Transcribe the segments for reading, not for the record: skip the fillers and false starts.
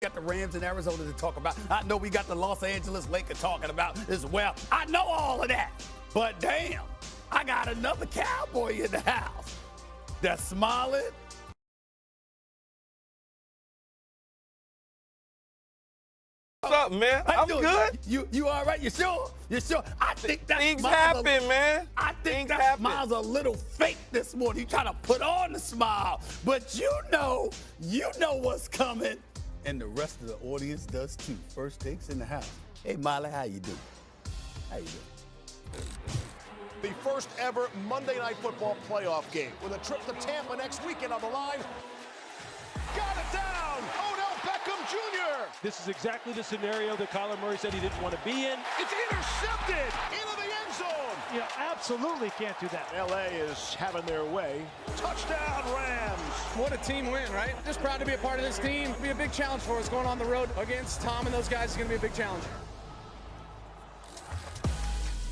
Got the Rams in Arizona to talk about. I know we got the Los Angeles Lakers talking about as well. I know all of that. But damn, I got another Cowboy in the house that's smiling. What's up, man? I'm good. You all right? You sure? You sure? I think that things happen, man. I think that smile's a little fake this morning. You trying to put on the smile, but you know what's coming. And the rest of the audience does too. First Takes in the house. Hey, Molly, how you doing? How you doing? The first ever Monday Night Football playoff game with a trip to Tampa next weekend on the line. Got it down! Odell Beckham Jr. This is exactly the scenario that Kyler Murray said he didn't want to be in. It's intercepted into the end zone. You absolutely can't do that. LA is having their way. Touchdown Rams. What a team win, right? Just proud to be a part of this team. It'll be a big challenge for us going on the road against Tom and those guys. Is going to be a big challenge.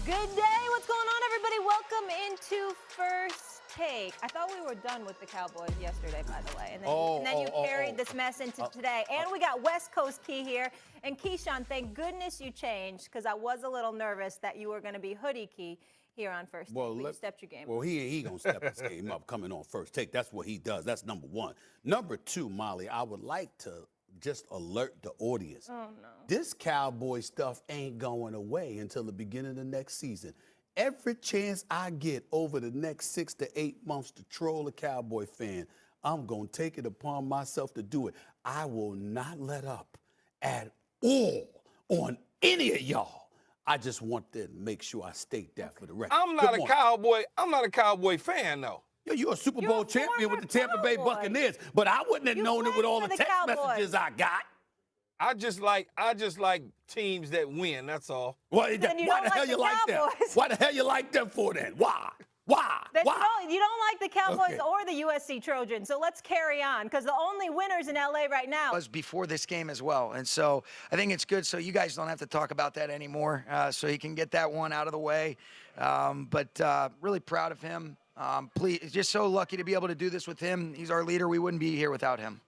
Good day. What's going on, everybody? Welcome into First Take. I thought we were done with the Cowboys yesterday, by the way. And then you carried this mess into today. And we got West Coast Key here. And Keyshawn, thank goodness you changed, because I was a little nervous that you were going to be Hoodie Key here on First Take. Well, you stepped your game up. Well, he going to step his game up coming on First Take. That's what he does. That's number one. Number two, Molly, I would like to just alert the audience. Oh, no. This Cowboy stuff ain't going away until the beginning of the next season. Every chance I get over the next 6 to 8 months to troll a Cowboy fan, I'm going to take it upon myself to do it. I will not let up at all on any of y'all. I just want to make sure I state that for the record. I'm not a Cowboy fan, though. You're a Super Bowl champion with the Tampa Bay Buccaneers, but I wouldn't have known it with all the text messages I got. I just like teams that win. That's all. Well, why the hell you like them? Why the hell you like them for then? Why? You don't like the Cowboys or the USC Trojans, so let's carry on, because the only winners in LA right now was before this game as well. And so I think it's good so you guys don't have to talk about that anymore, so he can get that one out of the way. But really proud of him. Please, just so lucky to be able to do this with him. He's our leader. We wouldn't be here without him.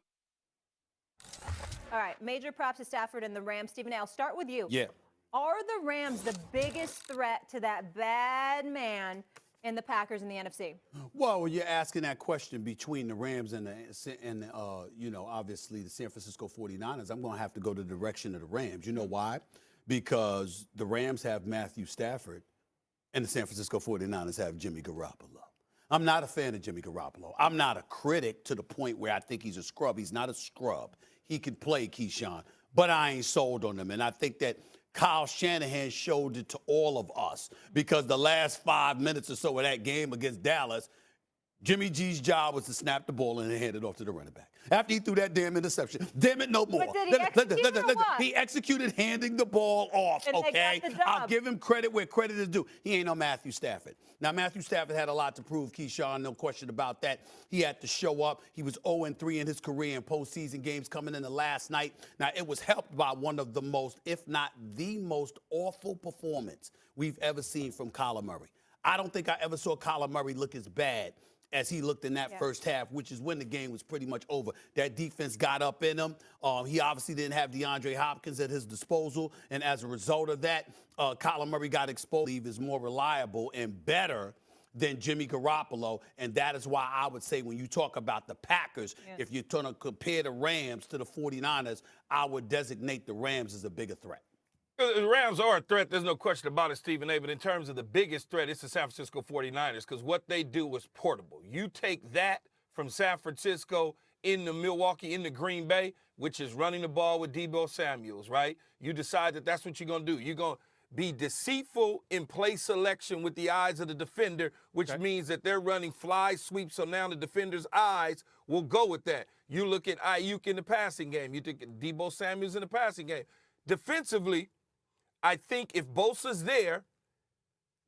All right, major props to Stafford and the Rams. Stephen A., I'll start with you. Yeah. Are the Rams the biggest threat to that bad man in the Packers in the NFC? Well, when you're asking that question between the Rams and obviously the San Francisco 49ers, I'm going to have to go the direction of the Rams. You know why? Because the Rams have Matthew Stafford and the San Francisco 49ers have Jimmy Garoppolo. I'm not a fan of Jimmy Garoppolo. I'm not a critic to the point where I think he's a scrub. He's not a scrub. He can play, Keyshawn, but I ain't sold on him. And I think that Kyle Shanahan showed it to all of us, because the last 5 minutes or so of that game against Dallas, Jimmy G's job was to snap the ball and hand it off to the running back. After he threw that damn interception, damn it, no more. But did he execute or what? He executed handing the ball off, and okay? they got the job. I'll give him credit where credit is due. He ain't no Matthew Stafford. Now, Matthew Stafford had a lot to prove, Keyshawn, no question about that. He had to show up. He was 0-3 in his career in postseason games coming into last night. Now, it was helped by one of the most, if not the most awful performance we've ever seen from Kyler Murray. I don't think I ever saw Kyler Murray look as bad as he looked in that first half, which is when the game was pretty much over. That defense got up in him. He obviously didn't have DeAndre Hopkins at his disposal, and as a result of that, Kyler Murray got exposed. He is more reliable and better than Jimmy Garoppolo, and that is why I would say when you talk about the Packers, if you're trying to compare the Rams to the 49ers, I would designate the Rams as a bigger threat. The Rams are a threat. There's no question about it, Stephen A. But in terms of the biggest threat, it's the San Francisco 49ers, because what they do is portable. You take that from San Francisco into Milwaukee, into Green Bay, which is running the ball with Deebo Samuels, right? You decide that that's what you're going to do. You're going to be deceitful in play selection with the eyes of the defender, which means that they're running fly sweeps, so now the defender's eyes will go with that. You look at Ayuk in the passing game. You think Deebo Samuels in the passing game. Defensively, I think if Bosa's there,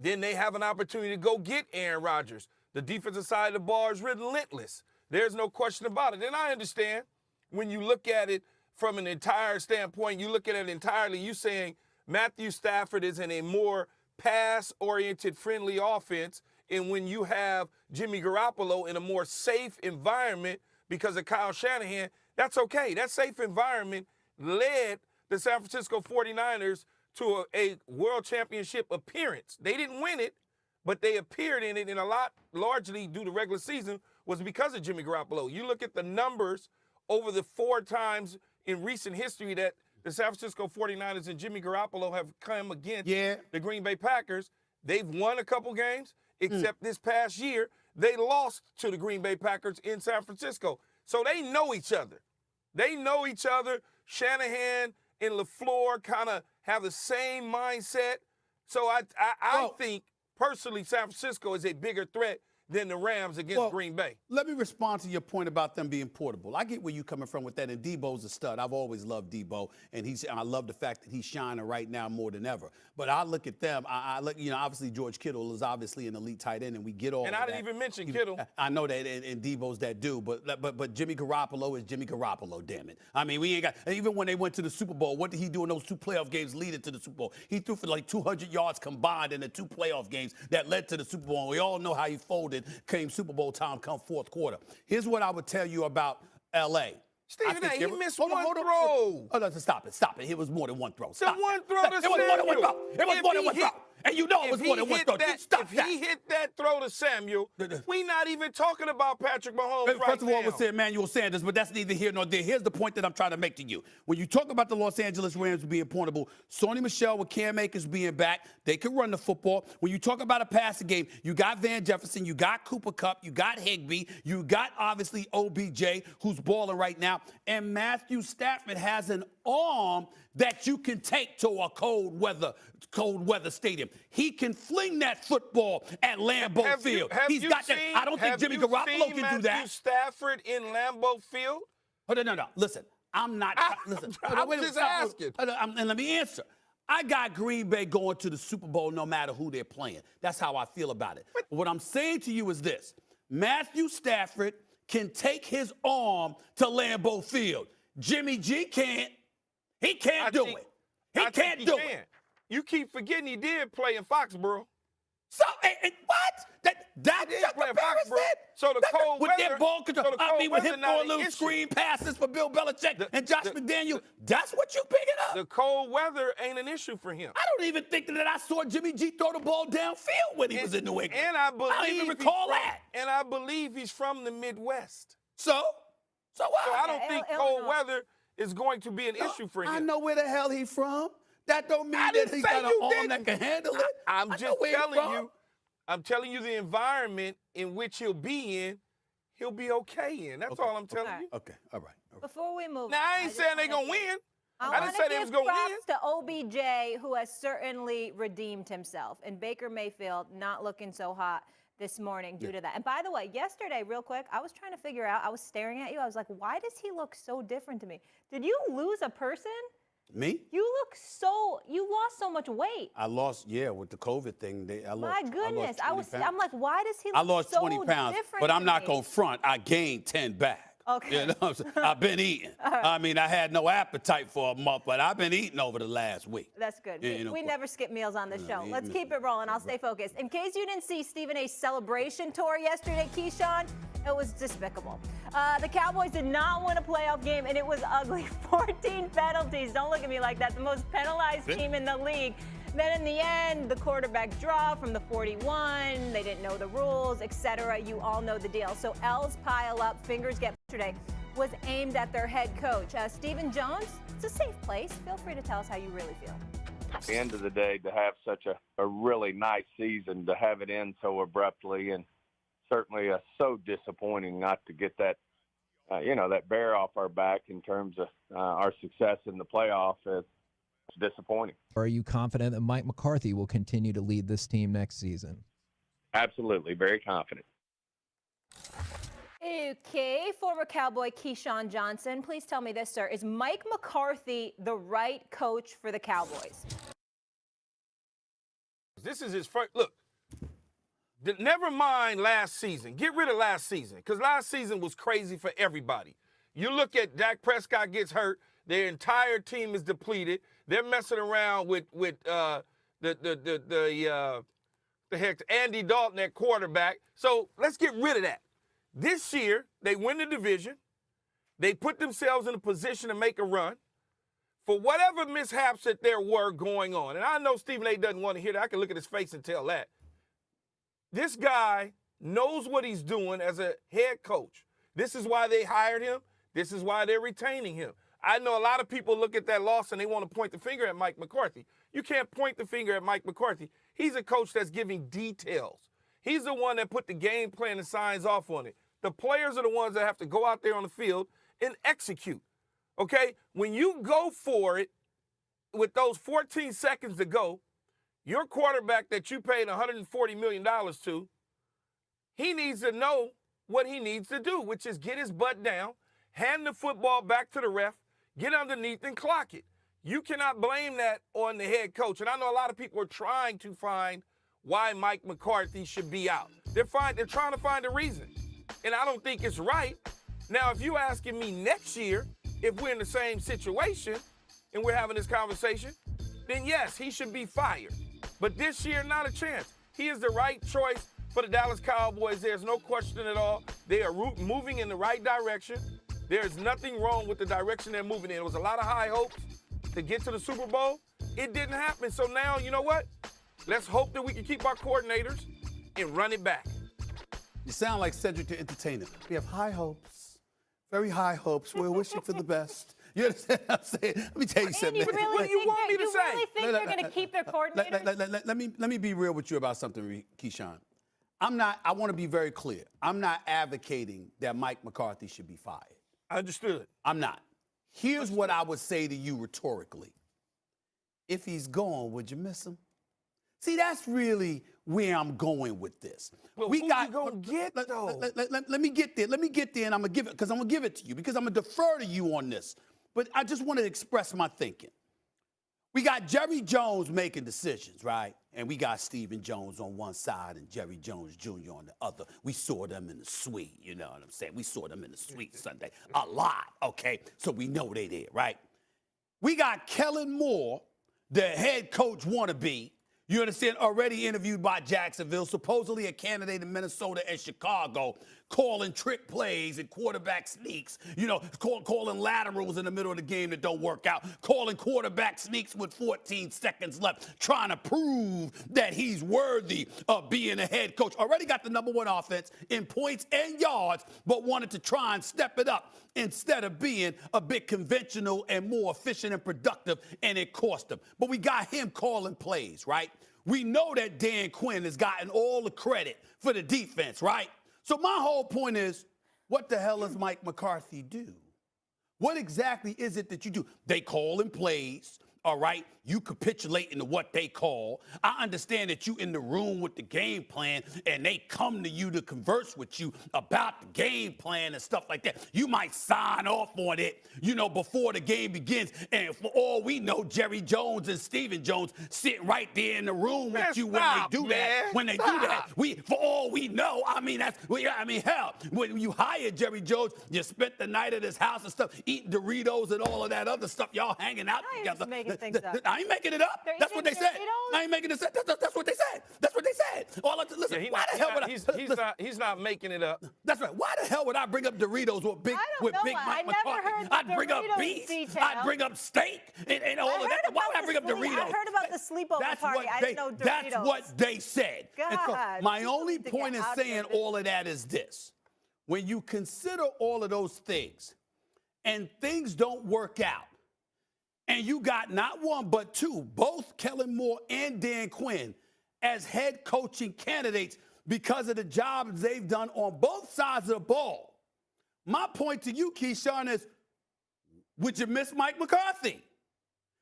then they have an opportunity to go get Aaron Rodgers. The defensive side of the ball is relentless. There's no question about it. And I understand when you look at it from an entire standpoint, you look at it entirely, you saying Matthew Stafford is in a more pass-oriented, friendly offense, and when you have Jimmy Garoppolo in a more safe environment because of Kyle Shanahan, that's okay. That safe environment led the San Francisco 49ers to a world championship appearance. They didn't win it, but they appeared in it, and a lot, largely due to regular season, was because of Jimmy Garoppolo. You look at the numbers over the 4 times in recent history that the San Francisco 49ers and Jimmy Garoppolo have come against the Green Bay Packers. They've won a couple games, except this past year, they lost to the Green Bay Packers in San Francisco. So they know each other. They know each other. Shanahan and LaFleur kind of have the same mindset. So I think, personally, San Francisco is a bigger threat than the Rams against Green Bay. Let me respond to your point about them being portable. I get where you're coming from with that, and Debo's a stud. I've always loved Debo, and I love the fact that he's shining right now more than ever. But I look at them. I look, obviously George Kittle is obviously an elite tight end, and we get all. And of I that. didn't even mention Kittle. I know that, and Debo's that dude. But Jimmy Garoppolo is Jimmy Garoppolo. Damn it. I mean, we ain't got. Even when they went to the Super Bowl, what did he do in those 2 playoff games leading to the Super Bowl? He threw for like 200 yards combined in the 2 playoff games that led to the Super Bowl. And we all know how he folded. Came Super Bowl time come fourth quarter. Here's what I would tell you about L.A. Stephen A., he missed one throw. Oh, no, stop it. It was more than one throw. Stop one throw to It was more than one throw. It was more than one throw. And you know it was more than one throw. Stop that. If he hit that throw to Samuel, we not even talking about Patrick Mahomes right now. First of all, I would say Emmanuel Sanders, but that's neither here nor there. Here's the point that I'm trying to make to you. When you talk about the Los Angeles Rams being portable, Sony Michel with Cam Akers being back, they can run the football. When you talk about a passing game, you got Van Jefferson, you got Cooper Kupp, you got Higbee, you got obviously OBJ, who's balling right now, and Matthew Stafford has an arm that you can take to a cold weather stadium. He can fling that football at Lambeau Field. He's got that. I don't think Jimmy Garoppolo can do that. Matthew Stafford in Lambeau Field? Oh, no. Listen, I'm not. Listen, I'm just asking. And let me answer. I got Green Bay going to the Super Bowl no matter who they're playing. That's how I feel about it. But what I'm saying to you is this. Matthew Stafford can take his arm to Lambeau Field. Jimmy G can't. He can't do it. He can't do it. You keep forgetting he did play in Foxborough. So, what? That's your comparison? So the cold weather. With their ball control. With him throwing little screen passes for Bill Belichick and Josh McDaniel. That's what you picking up? The cold weather ain't an issue for him. I don't even think that I saw Jimmy G throw the ball downfield when he was in New England. And I don't even recall that. And I believe he's from the Midwest. So what? So I don't think cold weather is going to be an issue for him. I know where the hell he's from. That don't mean that he got an arm that can handle it. I'm just telling you the environment in which he'll be in, he'll be okay in. That's all I'm telling you. Okay, all right. Before we move now, I ain't saying they're going to win. I didn't say they was going to win. To OBJ, who has certainly redeemed himself, and Baker Mayfield not looking so hot this morning due to that. And by the way, yesterday, real quick, I was trying to figure out, I was staring at you. I was like, why does he look so different to me? Did you lose a person? Me? You lost so much weight. I lost, with the COVID thing. My goodness. I'm like, why does he look so different? I lost 20 pounds, but I'm not going to front. I gained 10 back. Okay. You know what I'm saying? I've been eating. Right. I mean, I had no appetite for a month, but I've been eating over the last week. That's good. We never skip meals on the show. Let's keep it rolling. I'll stay focused. In case you didn't see Stephen A's celebration tour yesterday, Keyshawn, it was despicable. The Cowboys did not win a playoff game, and it was ugly. 14 penalties. Don't look at me like that. The most penalized team in the league. Then in the end, the quarterback draw from the 41. They didn't know the rules, etc. You all know the deal. So L's pile up, fingers get yesterday, was aimed at their head coach. Stephen Jones, it's a safe place. Feel free to tell us how you really feel. At the end of the day, to have such a really nice season, to have it end so abruptly, and certainly so disappointing not to get that, that bear off our back in terms of our success in the playoff. It's disappointing. Are you confident that Mike McCarthy will continue to lead this team next season? Absolutely, very confident. Okay, former Cowboy Keyshawn Johnson, please tell me this, sir. Is Mike McCarthy the right coach for the Cowboys? This is his first. Look, never mind last season. Get rid of last season, because last season was crazy for everybody. You look at Dak Prescott gets hurt. Their entire team is depleted. They're messing around with the Andy Dalton at quarterback. So let's get rid of that. This year, they win the division. They put themselves in a position to make a run. for whatever mishaps that there were going on, and I know Stephen A. doesn't want to hear that. I can look at his face and tell that. This guy knows what he's doing as a head coach. This is why they hired him. This is why they're retaining him. I know a lot of people look at that loss and they want to point the finger at Mike McCarthy. You can't point the finger at Mike McCarthy. He's a coach that's giving details. He's the one that put the game plan and signs off on it. The players are the ones that have to go out there on the field and execute. Okay? When you go for it with those 14 seconds to go, your quarterback that you paid $140 million to, he needs to know what he needs to do, which is get his butt down, hand the football back to the ref, get underneath and clock it. You cannot blame that on the head coach. And I know a lot of people are trying to find why Mike McCarthy should be out. They're trying to find a reason. And I don't think it's right. Now, if you asking me next year, if we're in the same situation and we're having this conversation, then yes, he should be fired. But this year, not a chance. He is the right choice for the Dallas Cowboys. There's no question at all. They are moving in the right direction. There's nothing wrong with the direction they're moving in. There was a lot of high hopes to get to the Super Bowl. It didn't happen. So now, you know what? Let's hope that we can keep our coordinators and run it back. You sound like Cedric the Entertainer. We have high hopes, very high hopes. We're wishing for the best. You understand what I'm saying? Let me tell you something. You really What do you want me to say? really think they're going to keep their coordinators? Let me be real with you about something, Keyshawn. I want to be very clear. I'm not advocating that Mike McCarthy should be fired. I understood. I'm not. Here's what I would say to you rhetorically. If he's gone, would you miss him? See, that's really where I'm going with this. Well, who you gonna get, though? Let me get there. Let me get there, and I'm going to give it to you because I'm going to defer to you on this. But I just want to express my thinking. We got Jerry Jones making decisions, right? And we got Stephen Jones on one side and Jerry Jones Jr. on the other. We saw them in the suite, you know what I'm saying? We saw them in the suite Sunday a lot, okay? So we know they there, right? We got Kellen Moore, the head coach wannabe, you understand, already interviewed by Jacksonville, supposedly a candidate in Minnesota and Chicago, calling trick plays and quarterback sneaks, you know, calling laterals in the middle of the game that don't work out, calling quarterback sneaks with 14 seconds left, trying to prove that he's worthy of being a head coach. Already got the #1 offense in points and yards, but wanted to try and step it up instead of being a bit conventional and more efficient and productive, and it cost him. But we got him calling plays, right? We know that Dan Quinn has gotten all the credit for the defense, right? So my whole point is, what the hell does Mike McCarthy do? What exactly is it that you do? They call in plays, all right? You capitulate into what they call. I understand that you in the room with the game plan and they come to you to converse with you about the game plan and stuff like that. You might sign off on it, you know, before the game begins. And for all we know, Jerry Jones and Stephen Jones sit right there in the room with you when they do that. When they do that, for all we know, hell, when you hired Jerry Jones, you spent the night at his house and stuff, eating Doritos and all of that other stuff. Y'all hanging out together. Making things up. I ain't making it up. That's what they said. I ain't making it up. That's what they said. That's what they said. Listen, why the hell would he's not making it up. That's right. Why the hell would I bring up Doritos with Big Mike McCarthy? I'd bring up beef. I'd bring up steak and all of that. Why would I bring up Doritos? I heard about the sleepover party. I didn't know Doritos. That's what they said. God, my only point in saying all of that is this. When you consider all of those things and things don't work out, and you got not one but two, both Kellen Moore and Dan Quinn, as head coaching candidates because of the jobs they've done on both sides of the ball. My point to you, Keyshawn, is would you miss Mike McCarthy?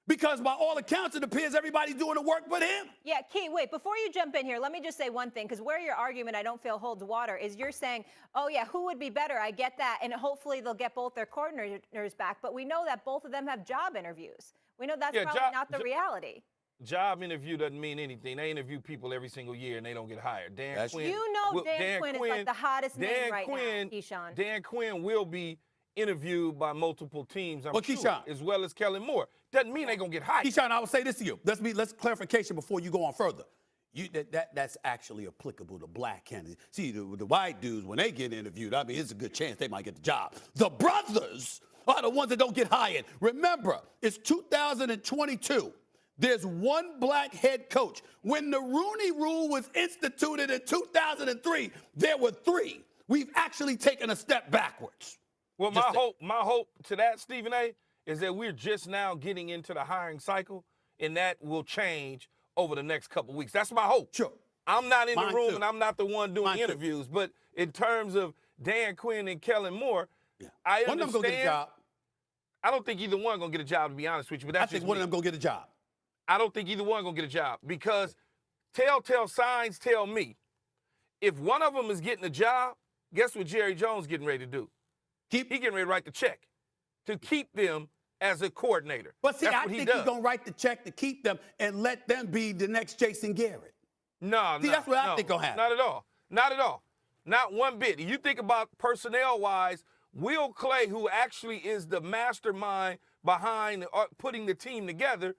Because by all accounts, it appears everybody's doing the work but him. Yeah, Key, wait, before you jump in here, let me just say one thing, because where your argument, I don't feel, holds water, is you're saying, oh, yeah, who would be better? I get that, and hopefully they'll get both their coordinators back, but we know that both of them have job interviews. We know that's probably not the reality. Job interview doesn't mean anything. They interview people every single year, and they don't get hired. Dan Quinn, you know Dan Quinn is like the hottest name right now, Keyshawn. Dan Quinn will be interviewed by multiple teams, I'm sure, Keyshawn, as well as Kellen Moore. Doesn't mean they're going to get hired. Keyshawn, I will say this to you. Let's clarification before you go on further. That's actually applicable to black candidates. See, the white dudes, when they get interviewed, I mean, it's a good chance they might get the job. The brothers, are the ones that don't get hired. Remember, it's 2022. There's one black head coach. When the Rooney Rule was instituted in 2003, there were 3. We've actually taken a step backwards. Well, my hope to that, Stephen A., is that we're just now getting into the hiring cycle, and that will change over the next couple weeks. That's my hope. Sure. I'm not in Mine the room, too. and I'm not the one doing Mine interviews. too. But in terms of Dan Quinn and Kellen Moore, I One of them understand. gonna get a job. I don't think either one going to get a job, to be honest with you. But that's I think just one me. of them gonna get a job. I don't think either one going to get a job because telltale signs tell me if one of them is getting a job, guess what Jerry Jones getting ready to do? He getting ready to write the check to keep them as a coordinator. But see, That's I what think he he's does. gonna write the check to keep them and let them be the next Jason Garrett. No, See, that's what I think gonna happen. Not at all. Not at all. Not one bit. You think about personnel-wise, Will Clay, who actually is the mastermind behind putting the team together,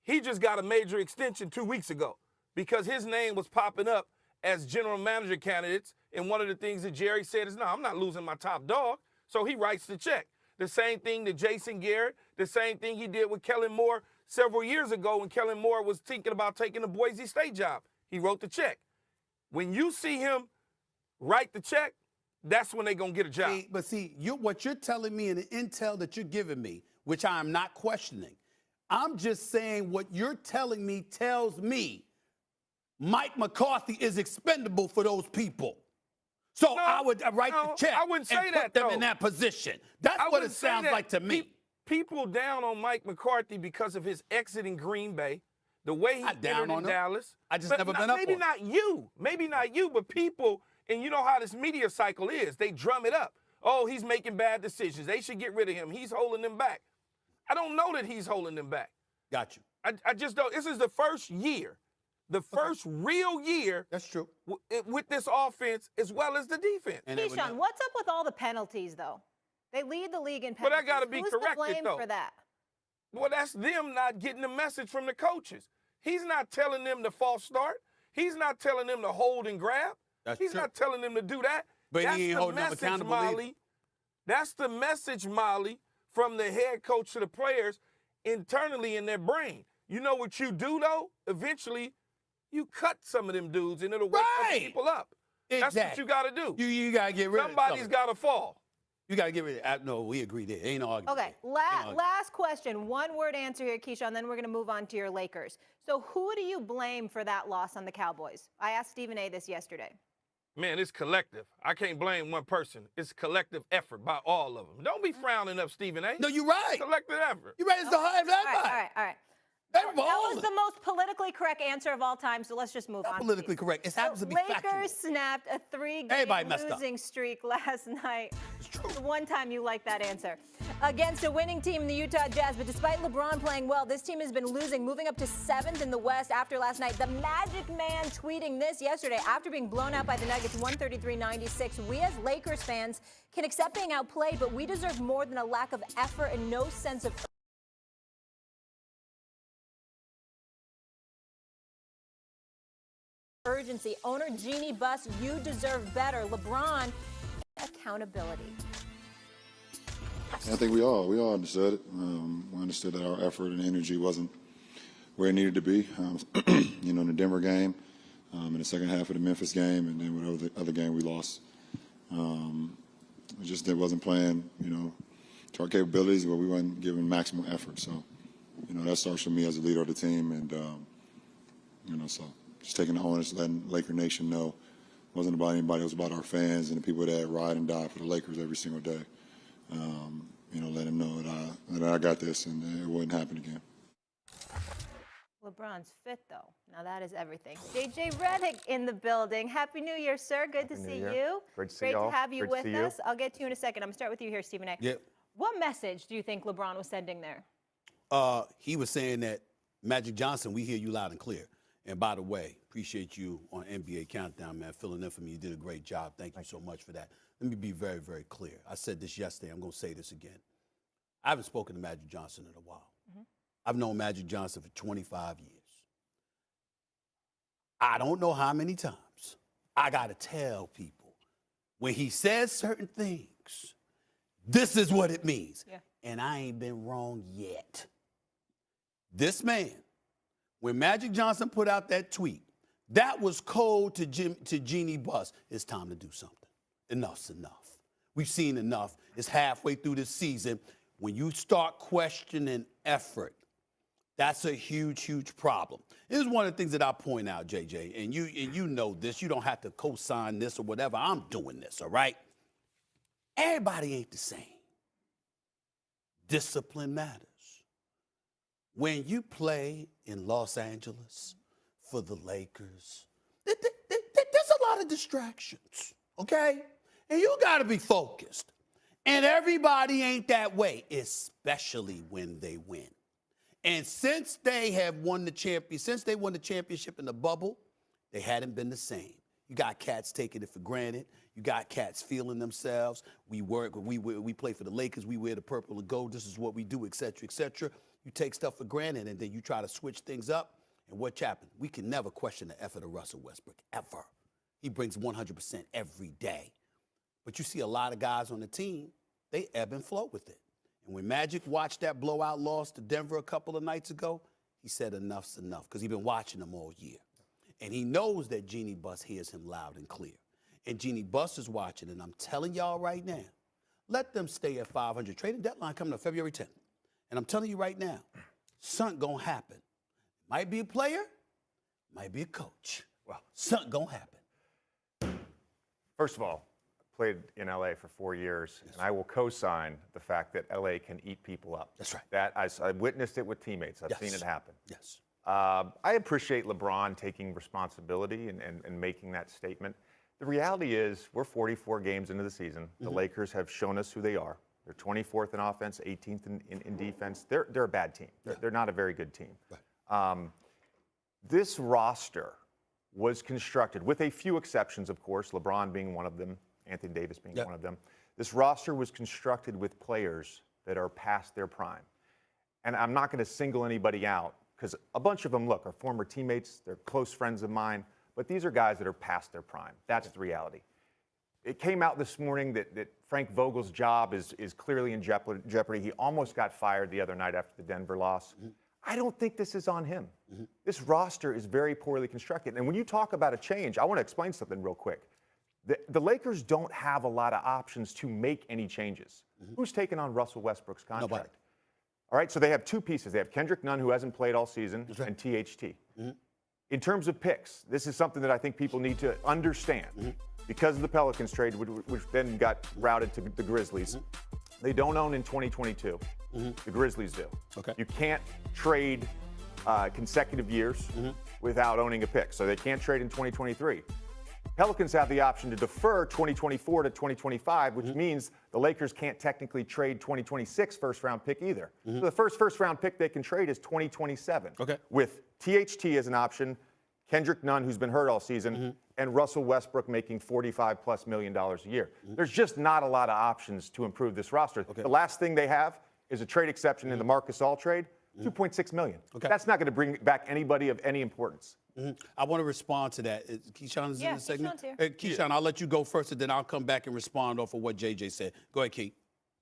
he just got a major extension 2 weeks ago because his name was popping up as general manager candidates. And one of the things that Jerry said is, no, I'm not losing my top dog. So he writes the check. The same thing to Jason Garrett, the same thing he did with Kellen Moore several years ago when Kellen Moore was thinking about taking the Boise State job. He wrote the check. When you see him write the check, that's when they're going to get a job. What you're telling me and the intel that you're giving me, which I am not questioning, I'm just saying what you're telling me tells me Mike McCarthy is expendable for those people. So No, I would write no, the check I wouldn't say and put that, them though. in that position. That's I what it wouldn't say sounds that. like to me. People down on Mike McCarthy because of his exit in Green Bay, the way he Not down entered on in him. Dallas. I just But never been up maybe on not you. Maybe not you, but people, and you know how this media cycle is. They drum it up. Oh, he's making bad decisions. They should get rid of him. He's holding them back. I don't know that he's holding them back. Got you. I just don't. This is the first year, the first real year. That's true. With this offense as well as the defense. Keyshawn, what's up with all the penalties, though? They lead the league in penalties. But I got to be Who's corrected, to blame though. for that? Well, that's them not getting the message from the coaches. He's not telling them to false start. He's not telling them to hold and grab. He's not telling them to do that. But that's he ain't the holding them message, accountable either. Molly. That's the message, Molly, from the head coach to the players internally in their brain. You know what you do, though? Eventually, you cut some of them dudes, and it'll wake other people up. That's what you got to do. You got to get rid of Somebody's got to fall. You got to get rid of it. No, we agree there. Ain't no argument. Okay, last question. One-word answer here, Keyshawn, then we're going to move on to your Lakers. So who do you blame for that loss on the Cowboys? I asked Stephen A. this yesterday. Man, it's collective. I can't blame one person. It's collective effort by all of them. Don't be frowning up Stephen A. No, you're right. It's collective effort. You're right. It's the high of everybody. All right. They That was the most politically correct answer of all time, so let's just move on. Politically correct. It happens to be Lakers factual. snapped a 3-game Everybody messed up. losing streak last night. It's true. The one time you like that answer. Against a winning team, the Utah Jazz, but despite LeBron playing well, this team has been losing, moving up to 7th in the West after last night. The Magic Man tweeting this yesterday after being blown out by the Nuggets 133-96. We as Lakers fans can accept being outplayed, but we deserve more than a lack of effort and no sense of urgency. Owner Jeannie Buss, you deserve better. LeBron, accountability. I think we all understood it. We understood that our effort and energy wasn't where it needed to be. In the Denver game, in the second half of the Memphis game, and then whatever the other game we lost. It wasn't playing, to our capabilities, but we weren't giving maximum effort. So, that starts with me as a leader of the team, and so just taking the onus, letting Laker Nation know it wasn't about anybody. It was about our fans and the people that ride and die for the Lakers every single day. Let them know that I got this and it wouldn't happen again. LeBron's fit, though. Now that is everything. JJ Redick in the building. Happy New Year, sir. Good to see you. Great to see you all. Great to have you Great to with see you. us. I'll get to you in a second. I'm going to start with you here, Stephen A. Yep. What message do you think LeBron was sending there? He was saying that, Magic Johnson, we hear you loud and clear. And by the way, appreciate you on NBA Countdown, man. Filling in for me. You did a great job. Thank you so much for that. Let me be very, very clear. I said this yesterday. I'm going to say this again. I haven't spoken to Magic Johnson in a while. I've known Magic Johnson for 25 years. I don't know how many times I got to tell people when he says certain things, this is what it means. Yeah. and I ain't been wrong yet. This man, when Magic Johnson put out that tweet, that was code to Jeannie Buss. It's time to do something. Enough's enough. We've seen enough. It's halfway through the season. When you start questioning effort, that's a huge, huge problem. This is one of the things that I point out, JJ, and you know this. You don't have to co-sign this or whatever. I'm doing this, all right? Everybody ain't the same. Discipline matters. When you play in Los Angeles for the Lakers, there's a lot of distractions, okay? And you got to be focused. And everybody ain't that way, especially when they win. And since they have won the championship in the bubble, they hadn't been the same. You got cats taking it for granted. You got cats feeling themselves. We play for the Lakers. We wear the purple and gold. This is what we do, et cetera, et cetera. You take stuff for granted, and then you try to switch things up. And what's happened? We can never question the effort of Russell Westbrook, ever. He brings 100% every day. But you see a lot of guys on the team, they ebb and flow with it. And when Magic watched that blowout loss to Denver a couple of nights ago, he said enough's enough, because he's been watching them all year. And he knows that Jeannie Buss hears him loud and clear. And Jeannie Buss is watching, and I'm telling y'all right now, let them stay at 500. Trading deadline coming up February 10th. And I'm telling you right now, something gonna happen. Might be a player, might be a coach. Well, something gonna happen. First of all, I played in LA for 4 years, and I will co-sign the fact that LA can eat people up. That's right. That I witnessed it with teammates. I've seen it happen. Yes. I appreciate LeBron taking responsibility and making that statement. The reality is we're 44 games into the season. The Lakers have shown us who they are. They're 24th in offense, 18th in defense. They're a bad team. They're not a very good team. Right. This roster was constructed, with a few exceptions, of course, LeBron being one of them, Anthony Davis being one of them. This roster was constructed with players that are past their prime. And I'm not going to single anybody out, because a bunch of them, look, are former teammates. They're close friends of mine. But these are guys that are past their prime. That's the reality. It came out this morning that Frank Vogel's job is clearly in jeopardy. He almost got fired the other night after the Denver loss. I don't think this is on him. This roster is very poorly constructed. And when you talk about a change, I want to explain something real quick. The Lakers don't have a lot of options to make any changes. Who's taking on Russell Westbrook's contract? Nobody. All right, so they have two pieces. They have Kendrick Nunn, who hasn't played all season, and THT. In terms of picks, this is something that I think people need to understand. Because of the Pelicans trade, which then got routed to the Grizzlies, they don't own in 2022. The Grizzlies do. Okay. You can't trade consecutive years without owning a pick, so they can't trade in 2023. Pelicans have the option to defer 2024 to 2025, which means the Lakers can't technically trade 2026 first-round pick either. So the first-round pick they can trade is 2027. Okay. With THT as an option, Kendrick Nunn, who's been hurt all season, and Russell Westbrook making $45+ million a year. There's just not a lot of options to improve this roster. The last thing they have is a trade exception in the Marc Gasol trade, $2.6 million. That's not going to bring back anybody of any importance. I want to respond to that. Keyshawn is in the segment? Keyshawn's Hey, Keyshawn, I'll let you go first, and then I'll come back and respond off of what JJ said. Go ahead, Key.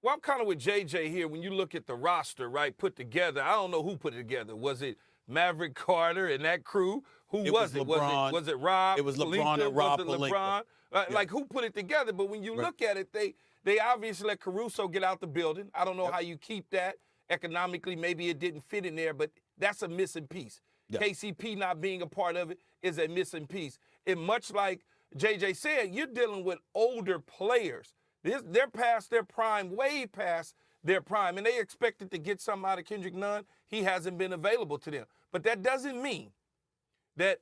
Well, I'm kind of with JJ here. When you look at the roster, right, put together, I don't know who put it together. Was it Maverick Carter and that crew? Who was it? LeBron. Was it Rob? It was LeBron and Rob LeBron? Like, who put it together? But when you look at it, they obviously let Caruso get out the building. I don't know how you keep that. Economically, maybe it didn't fit in there, but that's a missing piece. KCP not being a part of it is a missing piece. And much like JJ said, you're dealing with older players. They're past their prime, way past their prime, and they expected to get something out of Kendrick Nunn. He hasn't been available to them. But that doesn't mean that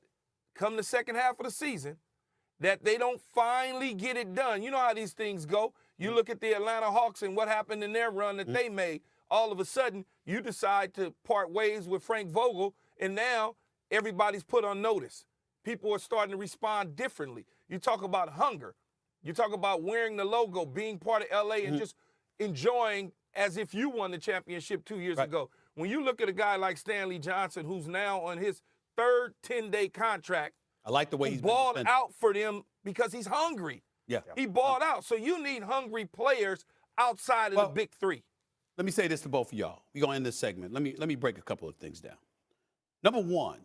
come the second half of the season that they don't finally get it done. You know how these things go. You look at the Atlanta Hawks and what happened in their run that they made. All of a sudden, you decide to part ways with Frank Vogel, and now everybody's put on notice. People are starting to respond differently. You talk about hunger. You talk about wearing the logo, being part of L.A., and just enjoying as if you won the championship 2 years ago. When you look at a guy like Stanley Johnson, who's now on his third 10-day contract, I like the way he's balled out for them because he's hungry. He balled out. So you need hungry players outside of the big three. let me say this to both of y'all. We're going to end this segment. Let me break a couple of things down. Number one,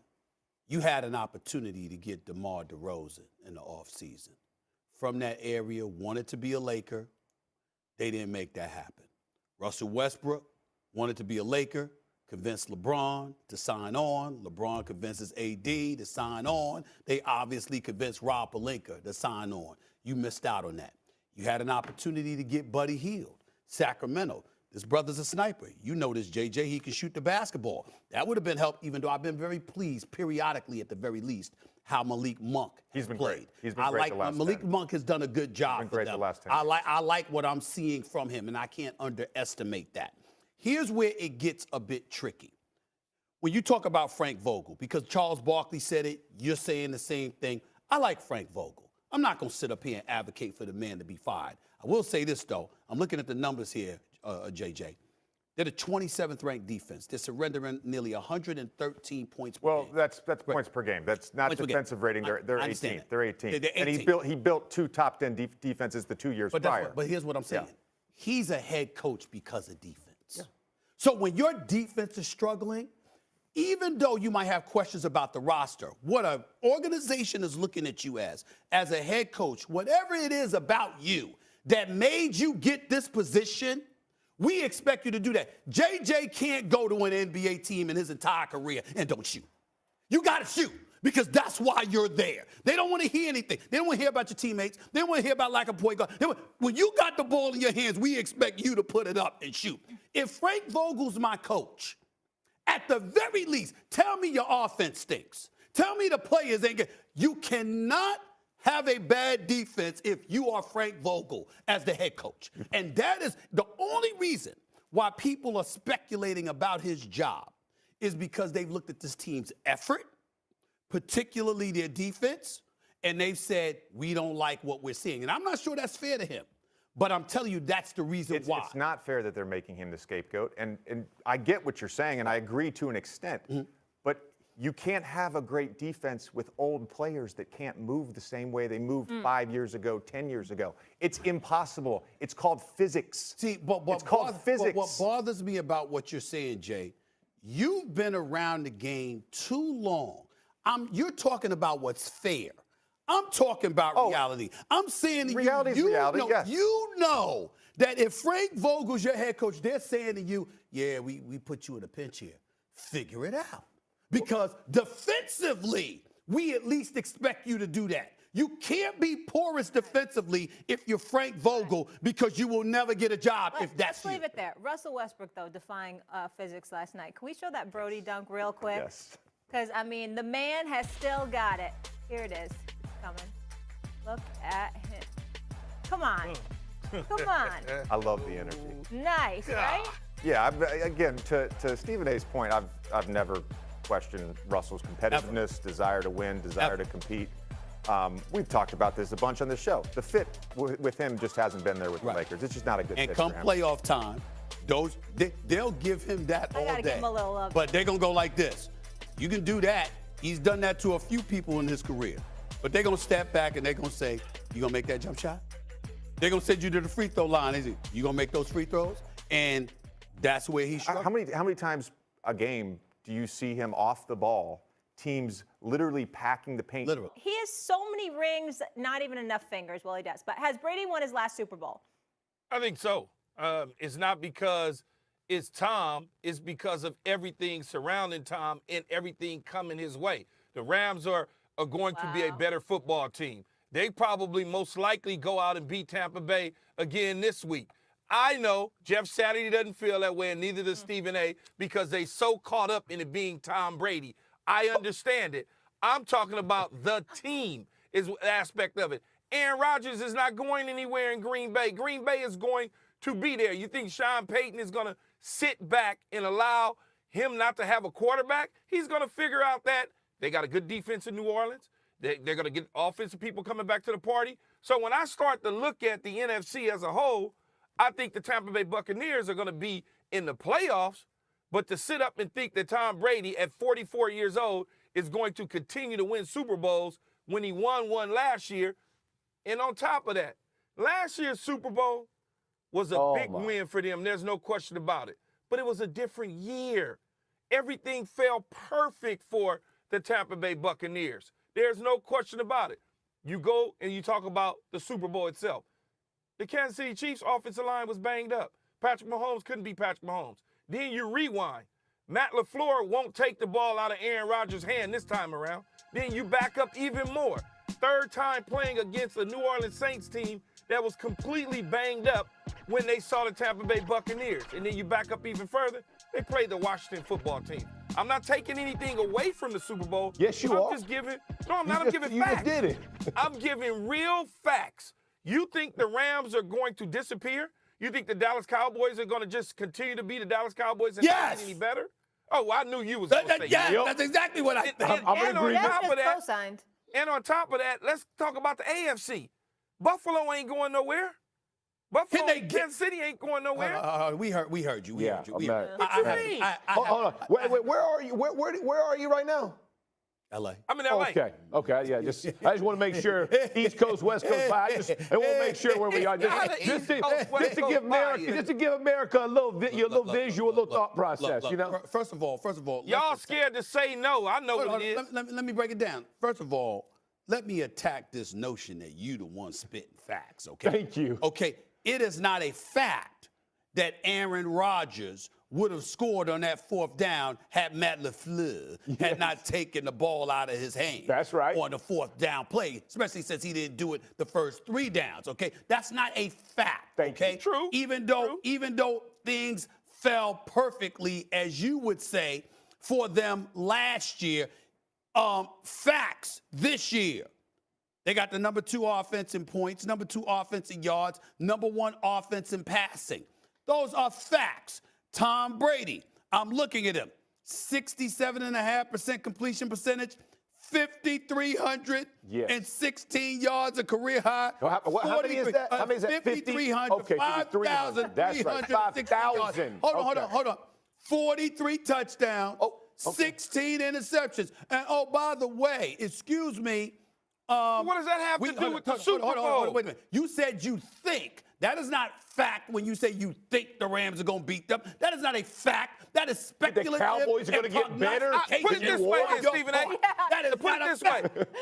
you had an opportunity to get DeMar DeRozan in the offseason. From that area, wanted to be a Laker. They didn't make that happen. Russell Westbrook wanted to be a Laker, convinced LeBron to sign on. LeBron convinces AD to sign on. They obviously convinced Rob Pelinka to sign on. You missed out on that. You had an opportunity to get Buddy Hield. Sacramento, this brother's a sniper. You know this, JJ. He can shoot the basketball. That would have been help, even though I've been very pleased, periodically at the very least, how Malik Monk He's been played. great. He's been great the last Malik 10. Monk has done a good job. He's been great for them. the last 10 I like what I'm seeing from him, and I can't underestimate that. Here's where it gets a bit tricky. When you talk about Frank Vogel, because Charles Barkley said it, you're saying the same thing. I like Frank Vogel. I'm not going to sit up here and advocate for the man to be fired. I will say this, though. I'm looking at the numbers here, JJ. They're the 27th ranked defense. They're surrendering nearly 113 points per game. That's points per game. That's not defensive rating. They're 18th. They're 18th. They're 18th. And he built two top 10 defenses the 2 years prior. But here's what I'm saying. Yeah. He's a head coach because of defense. Yeah. So when your defense is struggling, even though you might have questions about the roster, what an organization is looking at you as a head coach, whatever it is about you that made you get this position, we expect you to do that. JJ can't go to an NBA team in his entire career and don't shoot. You got to shoot because that's why you're there. They don't want to hear anything. They don't want to hear about your teammates. They don't want to hear about lack of point guard. When you got the ball in your hands, we expect you to put it up and shoot. If Frank Vogel's my coach, at the very least, tell me your offense stinks. Tell me the players ain't good. You cannot have a bad defense if you are Frank Vogel as the head coach. And that is the only reason why people are speculating about his job is because they've looked at this team's effort, particularly their defense, and they've said, we don't like what we're seeing. And I'm not sure that's fair to him. But I'm telling you, that's the reason why. It's not fair that they're making him the scapegoat. And I get what you're saying, and I agree to an extent. Mm-hmm. But you can't have a great defense with old players that can't move the same way they moved 5 years ago, 10 years ago. It's impossible. It's called physics. See, it's called physics. But what bothers me about what you're saying, Jay, you've been around the game too long. You're talking about what's fair. I'm talking about reality. I'm saying to reality you, reality, yes. You know that if Frank Vogel's your head coach, they're saying to you, yeah, we put you in a pinch here. Figure it out. Because defensively, we at least expect you to do that. You can't be porous defensively if you're Frank Vogel because you will never get a job if that's Let's leave it there. Russell Westbrook, though, defying physics last night. Can we show that Brody dunk real quick? Yes. Because, I mean, the man has still got it. Here it is. Coming. Look at him. Come on. Come on. I love the energy. Nice, right? Yeah, again, to Stephen A's point, I've never questioned Russell's competitiveness, desire to win, desire to compete. We've talked about this a bunch on the show. The fit with him just hasn't been there with the Lakers. It's just not a good fit for him. And come playoff time, they'll give him that all day. Give him a little love. But they're going to go like this. You can do that. He's done that to a few people in his career. But they're going to step back and they're going to say, you going to make that jump shot? They're going to send you to the free throw line. You going to make those free throws? And that's where he's struggling. How many times a game do you see him off the ball, teams literally packing the paint? Literally. He has so many rings, not even enough fingers. Well, he does. But has Brady won his last Super Bowl? I think so. It's not because it's Tom. It's because of everything surrounding Tom and everything coming his way. The Rams are going to be a better football team. They probably most likely go out and beat Tampa Bay again this week. I know Jeff Saturday doesn't feel that way, and neither does Stephen A, because they so caught up in it being Tom Brady. I understand it. I'm talking about the team is the aspect of it. Aaron Rodgers is not going anywhere in Green Bay. Green Bay is going to be there. You think Sean Payton is going to sit back and allow him not to have a quarterback? He's going to figure out that they got a good defense in New Orleans. They're going to get offensive people coming back to the party. So when I start to look at the NFC as a whole, I think the Tampa Bay Buccaneers are going to be in the playoffs. But to sit up and think that Tom Brady at 44 years old is going to continue to win Super Bowls when he won one last year. And on top of that, last year's Super Bowl was a big win for them. There's no question about it. But it was a different year. Everything fell perfect for the Tampa Bay Buccaneers. There's no question about it. You go and you talk about the Super Bowl itself. The Kansas City Chiefs offensive line was banged up. Patrick Mahomes couldn't be Patrick Mahomes. Then you rewind. Matt LaFleur won't take the ball out of Aaron Rodgers' hand this time around. Then you back up even more. Third time playing against a New Orleans Saints team that was completely banged up when they saw the Tampa Bay Buccaneers. And then you back up even further, they played the Washington football team. I'm not taking anything away from the Super Bowl. Yes, you are. I'm just giving, no, I'm not. I'm giving facts. You just did it. I'm giving real facts. You think the Rams are going to disappear? You think the Dallas Cowboys are going to just continue to be the Dallas Cowboys and not get any better? Oh, I knew you was going to say that. Yeah, that's exactly what I think. And on top of that, co-signed. And on top of that, let's talk about the AFC. Buffalo ain't going nowhere. Buffalo, Kansas City ain't going nowhere. We heard you. We heard you. What you mean? Hold on. Where are you? Where are you right now? LA. I'm in LA. Okay. Yeah. I just want to make sure East Coast, West Coast. I want to make sure where we are. Just to give America a little visual, a little thought process. Look, First of all, y'all scared to say no. I know what it is. Let me break it down. First of all, let me attack this notion that you the one spitting facts. Okay. Thank you. Okay. It is not a fact that Aaron Rodgers would have scored on that fourth down had Matt LaFleur had not taken the ball out of his hand. That's right. On the fourth down play, especially since he didn't do it the first 3 downs. Okay, that's not a fact. Okay, true. Even though things fell perfectly, as you would say, for them last year, facts this year. They got the number 2 offense in points, number 2 offense in yards, number 1 offense in passing. Those are facts. Tom Brady, I'm looking at him. 67.5% completion percentage, 5,316 yards, a career high. How many is that? How many is that? 5,300. Okay, 5,300. That's right. 5,000. Hold on. 43 touchdowns, 16 interceptions. And by the way, excuse me. What does that have to do with the Super Bowl? Hold on, wait a minute. You said you think. That is not fact when you say you think the Rams are going to beat them. That is not a fact. That is speculative. The Cowboys are going to get better? Put it this way, Stephen A. That is Put it this way.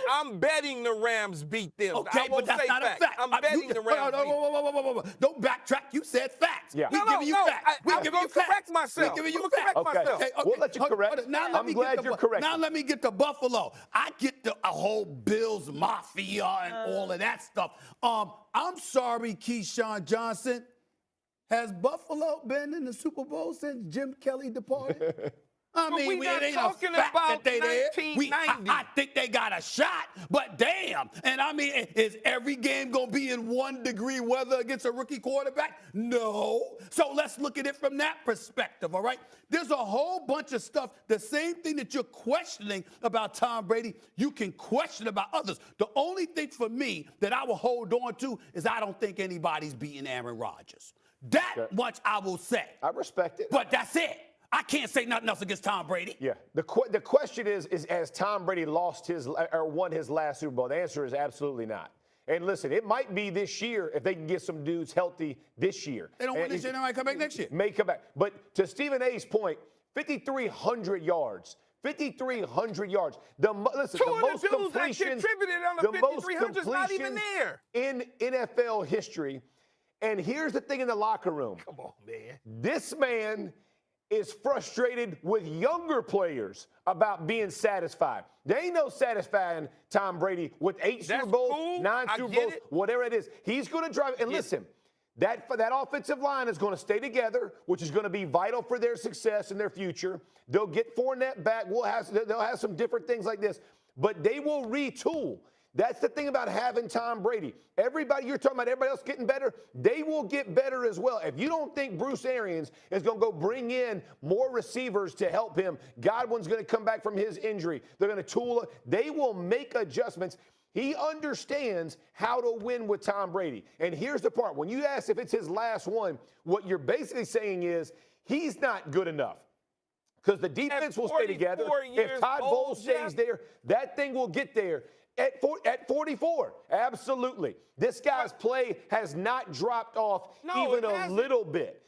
I'm betting the Rams beat them. Okay, but that's not a fact. I'm betting the Rams beat them. Don't backtrack. You said facts. Yeah. We're giving you facts. I'm going to correct myself. We're giving you facts. Okay. We'll let you correct. I'm glad you're correct. Now let me get to Buffalo. I get the whole Bills Mafia and all of that stuff. I'm sorry, Keyshawn Johnson. Has Buffalo been in the Super Bowl since Jim Kelly departed? I mean, we're not it ain't talking a fact about that they there. 1990. I think they got a shot, but damn. And I mean, is every game going to be in 1-degree weather against a rookie quarterback? No. So let's look at it from that perspective, all right? There's a whole bunch of stuff. The same thing that you're questioning about Tom Brady, you can question about others. The only thing for me that I will hold on to is I don't think anybody's beating Aaron Rodgers. That much I will say. I respect it. But that's it. I can't say nothing else against Tom Brady. Yeah. The question is has Tom Brady won his last Super Bowl? The answer is absolutely not. And listen, it might be this year if they can get some dudes healthy this year. They don't win this year, they might come back next year. May come back. But to Stephen A's point, 5,300 yards. 5,300 yards. Listen, the most completions, the most completions not even there in NFL history. And here's the thing in the locker room. Come on, man. This man is frustrated with younger players about being satisfied. There ain't no satisfying Tom Brady with 8 Super Bowls, 9 Super Bowls, whatever it is. He's going to drive. And listen, that offensive line is going to stay together, which is going to be vital for their success and their future. They'll get Fournette back. They'll have some different things like this. But they will retool. That's the thing about having Tom Brady. You're talking about everybody else getting better. They will get better as well. If you don't think Bruce Arians is going to go bring in more receivers to help him, Godwin's going to come back from his injury. They're going to tool it. They will make adjustments. He understands how to win with Tom Brady. And here's the part. When you ask if it's his last one, what you're basically saying is he's not good enough. Because the defense will stay together. If Todd Bowles stays there, that thing will get there. At 44, absolutely. This guy's play has not dropped off even a little bit.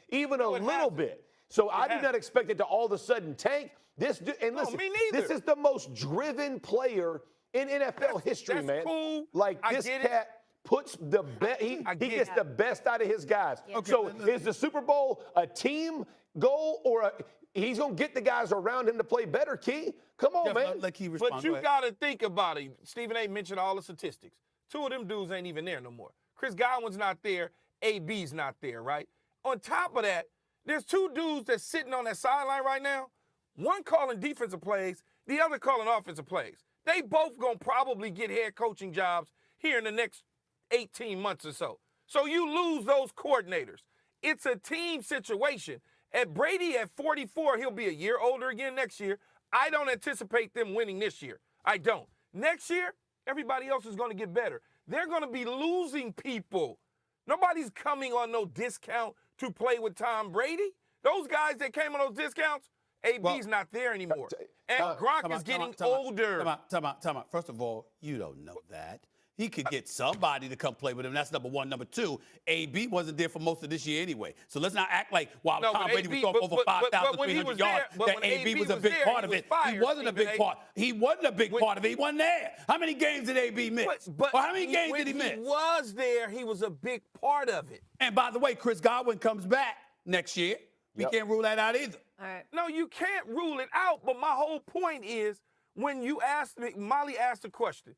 So I do not expect it to all of a sudden tank. And listen, this is the most driven player in NFL history, man. Cool. Like, this cat puts the best. He gets the best out of his guys. Yeah. So is the Super Bowl a team goal or he's going to get the guys around him to play better, Key? Come on, man. Let Key respond. But you got to think about it. Stephen A. mentioned all the statistics. 2 of them dudes ain't even there no more. Chris Godwin's not there. AB's not there, right? On top of that, there's 2 dudes that's sitting on that sideline right now. One calling defensive plays, the other calling offensive plays. They both going to probably get head coaching jobs here in the next 18 months or so. So you lose those coordinators. It's a team situation. At Brady at 44, he'll be a year older again next year. I don't anticipate them winning this year. I don't. Next year, everybody else is going to get better. They're going to be losing people. Nobody's coming on no discount to play with Tom Brady. Those guys that came on those discounts, AB's not there anymore. And Gronk is getting older. Time out. First of all, you don't know that. He could get somebody to come play with him. That's number one. Number two, AB wasn't there for most of this year anyway. So let's not act like while Tom Brady was throwing over 5,300 yards, that AB was a big part of it. He wasn't a big part. He wasn't a big part of it. He wasn't there. How many games did AB miss? Or how many games did he miss? When he was there, he was a big part of it. And by the way, Chris Godwin comes back next year. We can't rule that out either. All right. No, you can't rule it out. But my whole point is, when you asked me, Molly asked the question,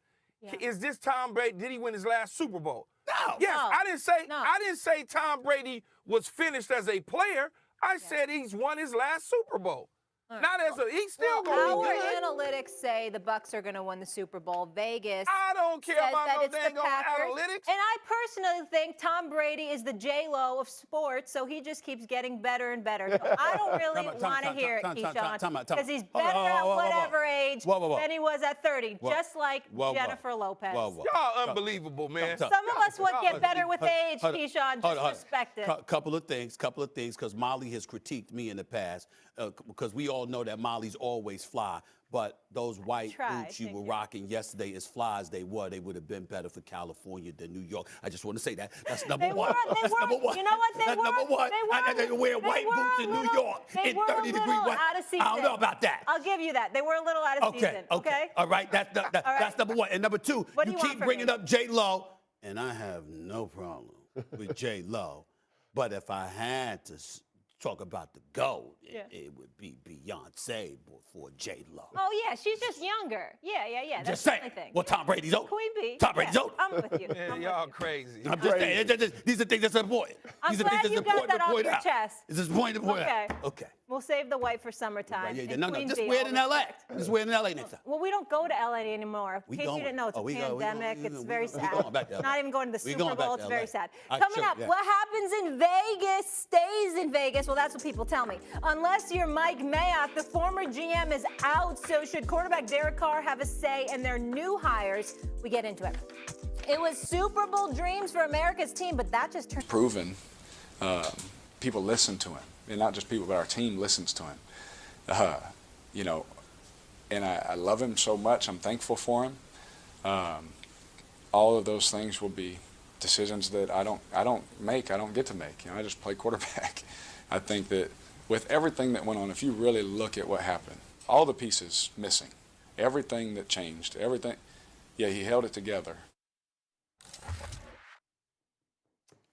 is this Tom Brady? Did he win his last Super Bowl? No. Yes, I didn't say Tom Brady was finished as a player. I said he's won his last Super Bowl. Right. Not as a, he's still going to be good. Our analytics say the Bucs are going to win the Super Bowl. Vegas I don't care about no dang analytics. And I personally think Tom Brady is the J-Lo of sports, so he just keeps getting better and better. So I don't really want to hear it, Keyshawn, because he's better at whatever age than he was at 30, just like Jennifer Lopez. Y'all unbelievable, man. Some of us would get better with age, Keyshawn. Just respect it. Couple of things, because Molly has critiqued me in the past, because we all know that Molly's always fly, but those white boots you were rocking yesterday, as fly as they would have been better for California than New York. I just want to say that. That's number one. That's number one. You know what? They That's were. number one. They were wearing white boots in New York in 30-degree weather. Out of season. I don't know about that. I'll give you that. They were a little out of season. Okay. All right. That's number one. And number two, you keep bringing up J-Lo, and I have no problem with J-Lo, but if I had to talk about the GOAT, it would be Beyonce before J-Lo. Oh, yeah, she's just younger. Yeah. That's just saying. the thing. Well, Tom Brady's old. Queen Bee. Tom Brady's old. I'm with you. Man, y'all crazy. I'm just saying. These are things that's important. I'm glad you got that off your chest. It's important to point out. Okay. We'll save the white for summertime. No, just wear it in L.A. Just wear it in L.A. next time. Well, we don't go to L.A. anymore. In case you didn't know, it's a pandemic. It's very sad. Not even going to the Super Bowl. It's very sad. Coming up, what happens in Vegas stays in Vegas. Well, that's what people tell me. Unless you're Mike Mayock, the former GM is out. So should quarterback Derek Carr have a say in their new hires? We get into it. It was Super Bowl dreams for America's team, but that just turned proven. People listen to him. And not just people, but our team listens to him. And I love him so much. I'm thankful for him. All of those things will be decisions that I don't get to make. I just play quarterback. I think that with everything that went on, if you really look at what happened, all the pieces missing, everything that changed, everything, he held it together.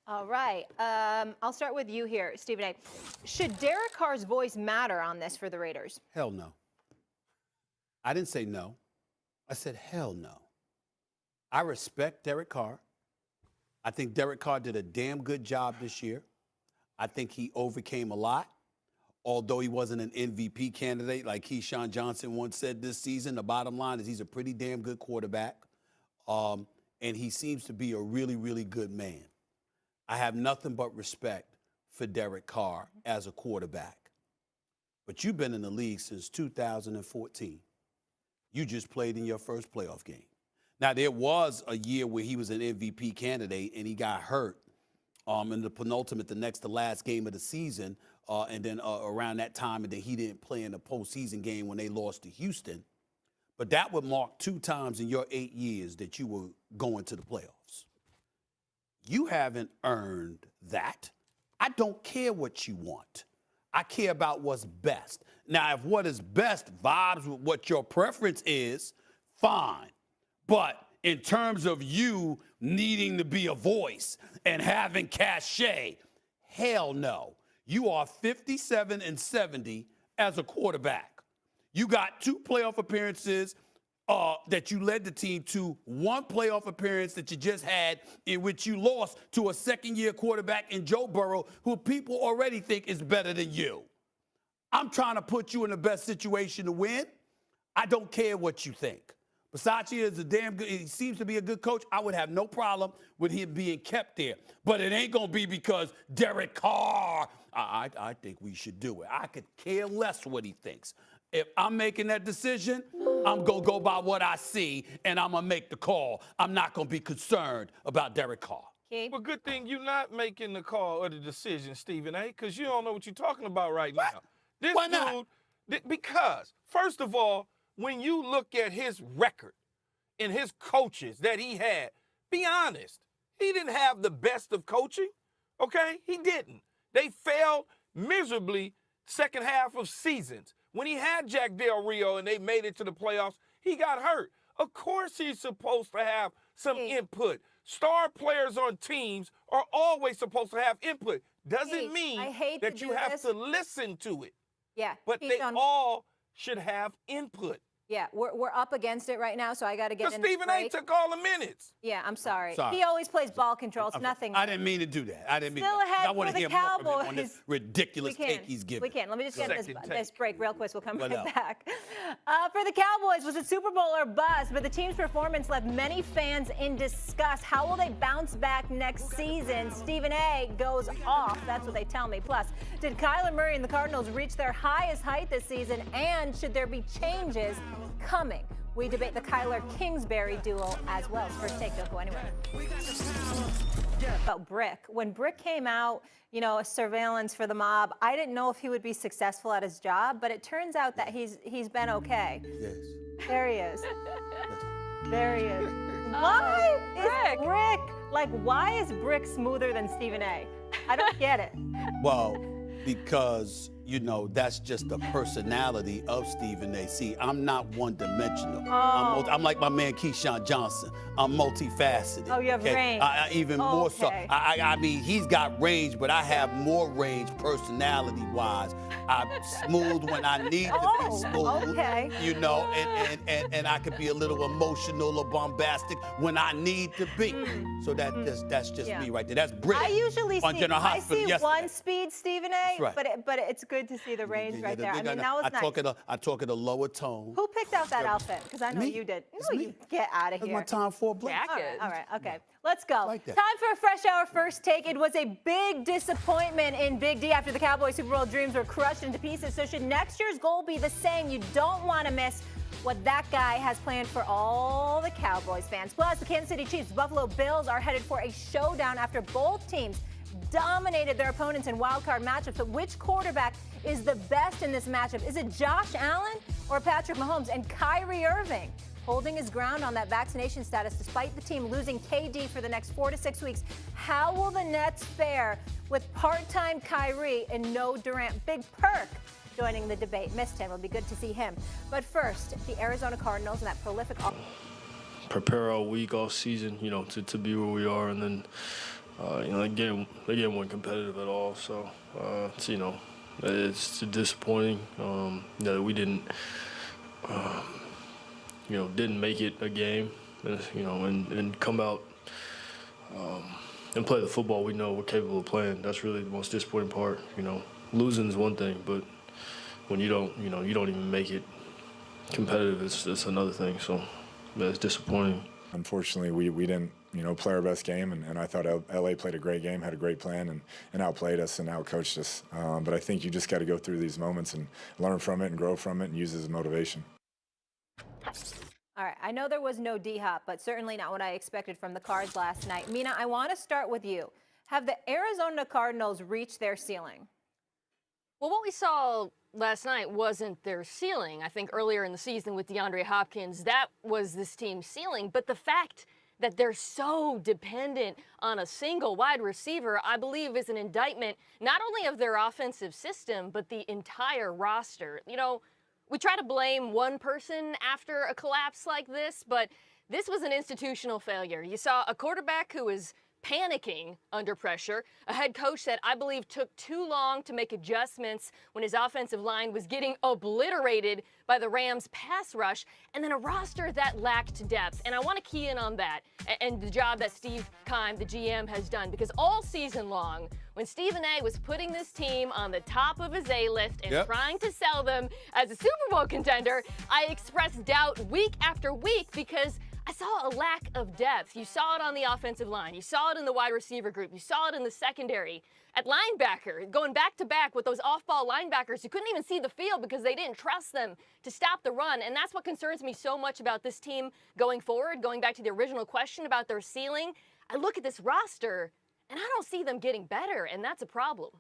All right. I'll start with you here, Stephen A. Should Derek Carr's voice matter on this for the Raiders? Hell no. I didn't say no. I said hell no. I respect Derek Carr. I think Derek Carr did a damn good job this year. I think he overcame a lot. Although he wasn't an MVP candidate like Keyshawn Johnson once said this season, the bottom line is he's a pretty damn good quarterback. And he seems to be a really, really good man. I have nothing but respect for Derek Carr as a quarterback. But you've been in the league since 2014. You just played in your first playoff game. Now, there was a year where he was an MVP candidate and he got hurt in the penultimate, the next to last game of the season, and then around that time, and then he didn't play in the postseason game when they lost to Houston. but that would mark 2 times in your 8 years that you were going to the playoffs. You haven't earned that. I don't care what you want. I care about what's best. Now, if what is best vibes with what your preference is, fine. But in terms of you needing to be a voice and having cachet, hell no. You are 57-70 as a quarterback. You got 2 playoff appearances that you led the team to, 1 playoff appearance that you just had in which you lost to a second-year quarterback in Joe Burrow, who people already think is better than you. I'm trying to put you in the best situation to win. I don't care what you think. Bisaccia is a damn good, he seems to be a good coach. I would have no problem with him being kept there. But it ain't going to be because Derek Carr, I think we should do it. I could care less what he thinks. If I'm making that decision, I'm going to go by what I see, and I'm going to make the call. I'm not going to be concerned about Derek Carr. Well, good thing you're not making the call or the decision, Stephen A., because you don't know what you're talking about right now. This Why not? Because, first of all, when you look at his record and his coaches that he had, be honest, he didn't have the best of coaching, okay? He didn't. They failed miserably second half of seasons. When he had Jack Del Rio and they made it to the playoffs, he got hurt. Of course he's supposed to have some input. Star players on teams are always supposed to have input. Doesn't mean that you have to listen to it. Yeah. But they all should have input. Yeah, we're up against it right now, so I got to get in. Stephen A. took all the minutes. Yeah, I'm sorry. He always plays ball control. It's nothing. I didn't mean to do that. I didn't mean Still to. ahead I want for to hear the more from him on Cowboys. this ridiculous take he's giving. We can. Let me just get this break real quick. We'll come What right else? back. For the Cowboys, was it Super Bowl or bust? But the team's performance left many fans in disgust. How will they bounce back next season? Stephen A. goes off. That's what they tell me. Plus, did Kyler Murray and the Cardinals reach their highest height this season? And should there be changes coming? We debate the Kyler Kingsbury duel as well. First take, don't go anywhere. About Brick. When Brick came out, you know, a surveillance for the mob, I didn't know if he would be successful at his job, but it turns out that he's been okay. Yes. There he is. There he is. Why is Brick, like, why is Brick smoother than Stephen A? I don't get it. Well, because, you know, that's just the personality of Stephen A. See, I'm not one-dimensional. I'm like my man Keyshawn Johnson. I'm multifaceted. Oh, you have range. Even more so. I mean, he's got range, but I have more range personality-wise. I'm smooth when I need to be smooth. You know, and I could be a little emotional or bombastic when I need to be. So that's just me right there. That's Brick. I usually on General Hospital see one speed, Stephen A. Right. But it's good to see the range right there. I mean, that was nice. I talk at a lower tone. Who picked out that outfit? Because I know you did. No, you get out of here. That's my time for a black. All right, okay. Let's go. Time for a fresh hour first take. It was a big disappointment in Big D after the Cowboys Super Bowl dreams were crushed into pieces. So should next year's goal be the same? You don't want to miss what that guy has planned for all the Cowboys fans. Plus, the Kansas City Chiefs, Buffalo Bills are headed for a showdown after both teams dominated their opponents in wildcard matchups. But which quarterback is the best in this matchup? Is it Josh Allen or Patrick Mahomes? And Kyrie Irving holding his ground on that vaccination status despite the team losing KD for the next 4 to 6 weeks. How will the Nets fare with part-time Kyrie and no Durant? Big Perk joining the debate. Missed him. It'll be good to see him. But first, the Arizona Cardinals and that prolific prepare all week, all season, you know, to be where we are, and then you know, the game wasn't competitive at all. So, you know, it's disappointing that we didn't, you know, didn't make it a game, you know, and come out and play the football we know we're capable of playing. That's really the most disappointing part. You know, losing is one thing, but when you don't even make it competitive, it's another thing. So, it's disappointing. Unfortunately, we didn't, you know, play our best game, and I thought LA played a great game, had a great plan, and outplayed us and outcoached us. But I think you just got to go through these moments and learn from it and grow from it and use it as motivation. All right, I know there was no D-Hop, but certainly not what I expected from the Cards last night. Mina, I want to start with you. Have the Arizona Cardinals reached their ceiling? Well, what we saw last night wasn't their ceiling. I think earlier in the season with DeAndre Hopkins, that was this team's ceiling. But the fact that they're so dependent on a single wide receiver, I believe is an indictment not only of their offensive system, but the entire roster. You know, we try to blame one person after a collapse like this, but this was an institutional failure. You saw a quarterback who was panicking under pressure, a head coach that I believe took too long to make adjustments when his offensive line was getting obliterated by the Rams' pass rush, and then a roster that lacked depth. And I want to key in on that and the job that Steve Keim, the GM, has done, because all season long, when Stephen A. was putting this team on the top of his A-list and trying to sell them as a Super Bowl contender, I expressed doubt week after week because I saw a lack of depth. You saw it on the offensive line. You saw it in the wide receiver group. You saw it in the secondary. At linebacker, going back-to-back with those off-ball linebackers who couldn't even see the field because they didn't trust them to stop the run. And that's what concerns me so much about this team going forward. Going back to the original question about their ceiling, I look at this roster, and I don't see them getting better, and that's a problem.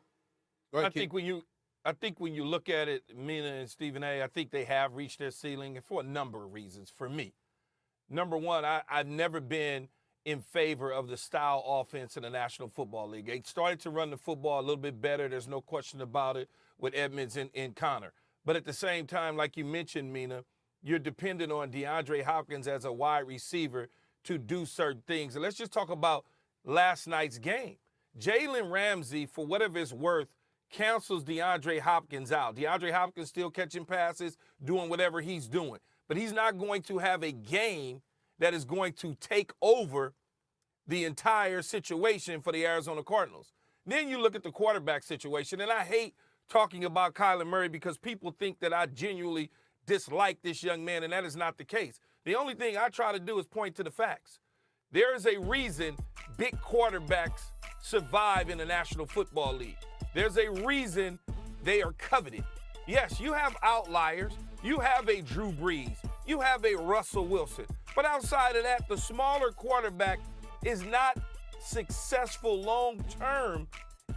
I think when you look at it, Mina and Stephen A., I think they have reached their ceiling, and for a number of reasons. For me, number one, I've never been in favor of the style offense in the National Football League. They started to run the football a little bit better. There's no question about it with Edmonds and Connor. But at the same time, like you mentioned, Mina, you're dependent on DeAndre Hopkins as a wide receiver to do certain things. And let's just talk about last night's game. Jalen Ramsey, for whatever it's worth, cancels DeAndre Hopkins out. DeAndre Hopkins still catching passes, doing whatever he's doing. But he's not going to have a game that is going to take over the entire situation for the Arizona Cardinals. Then you look at the quarterback situation, and I hate talking about Kyler Murray because people think that I genuinely dislike this young man, and that is not the case. The only thing I try to do is point to the facts. There is a reason big quarterbacks survive in the National Football League. There's a reason they are coveted. Yes, you have outliers. You have a Drew Brees. You have a Russell Wilson. But outside of that, the smaller quarterback is not successful long-term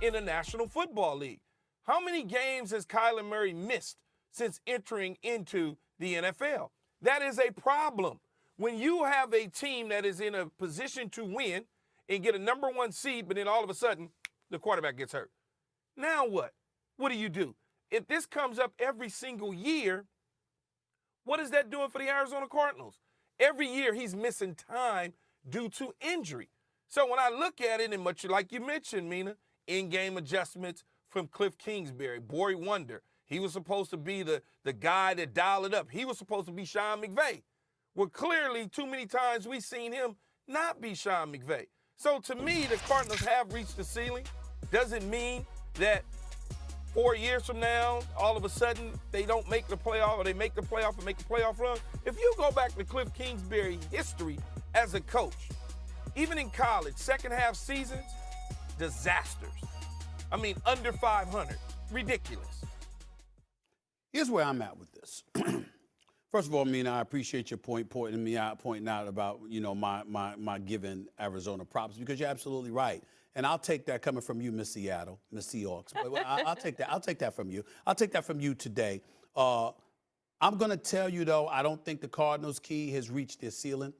in the National Football League. How many games has Kyler Murray missed since entering into the NFL? That is a problem. When you have a team that is in a position to win and get a number one seed, but then all of a sudden the quarterback gets hurt. Now what? What do? If this comes up every single year, what is that doing for the Arizona Cardinals? Every year he's missing time due to injury. So when I look at it, and much like you mentioned, Mina, in-game adjustments from Cliff Kingsbury, Boy Wonder. He was supposed to be the guy that dialed it up. He was supposed to be Sean McVay. Well, clearly, too many times we've seen him not be Sean McVay. So to me, the Cardinals have reached the ceiling. Doesn't mean that 4 years from now, all of a sudden, they don't make the playoff, or they make the playoff and make the playoff run. If you go back to Cliff Kingsbury's history as a coach, even in college, second half seasons, disasters. I mean, under 500. Ridiculous. Here's where I'm at with this. First of all, Mina, I appreciate your pointing out about, my giving Arizona props, because you're absolutely right. And I'll take that coming from you, Miss Seattle, Miss Seahawks. But I'll take that. I'll take that from you. I'll take that from you today. I'm going to tell you, though, I don't think the Cardinals' key has reached their ceiling,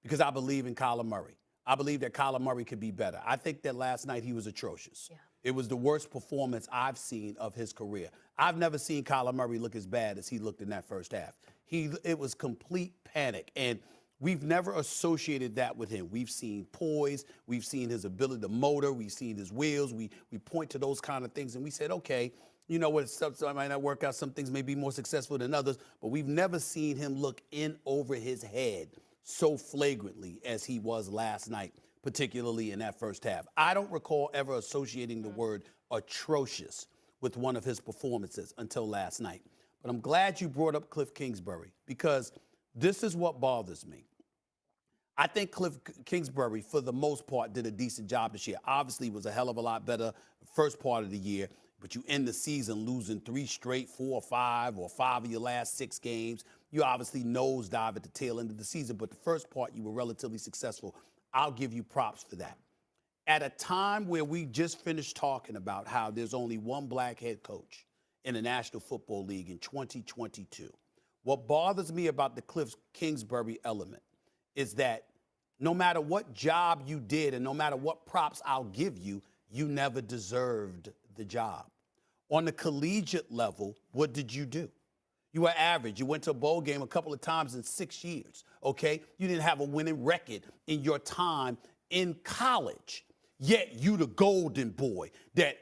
because I believe in Kyler Murray. I believe that Kyler Murray could be better. I think that last night he was atrocious. Yeah. It was the worst performance I've seen of his career. I've never seen Kyler Murray look as bad as he looked in that first half. It was complete panic, and we've never associated that with him. We've seen poise. We've seen his ability to motor. We've seen his wheels. We point to those kind of things, and we said, okay, you know what, stuff might not work out. Some things may be more successful than others, but we've never seen him look in over his head so flagrantly as he was last night, particularly in that first half. I don't recall ever associating the word atrocious with one of his performances until last night. But I'm glad you brought up Cliff Kingsbury, because this is what bothers me. I think Cliff Kingsbury, for the most part, did a decent job this year. Obviously, was a hell of a lot better first part of the year, but you end the season losing 3 straight, 4 or 5, or 5 of your last 6 games. You obviously nosedive at the tail end of the season, but the first part you were relatively successful. I'll give you props for that. At a time where we just finished talking about how there's only one black head coach in the National Football League in 2022. What bothers me about the Cliff Kingsbury element is that no matter what job you did and no matter what props I'll give you, you never deserved the job. On the collegiate level, what did you do? You were average. You went to a bowl game a couple of times in 6 years, okay? You didn't have a winning record in your time in college. Yet you the golden boy that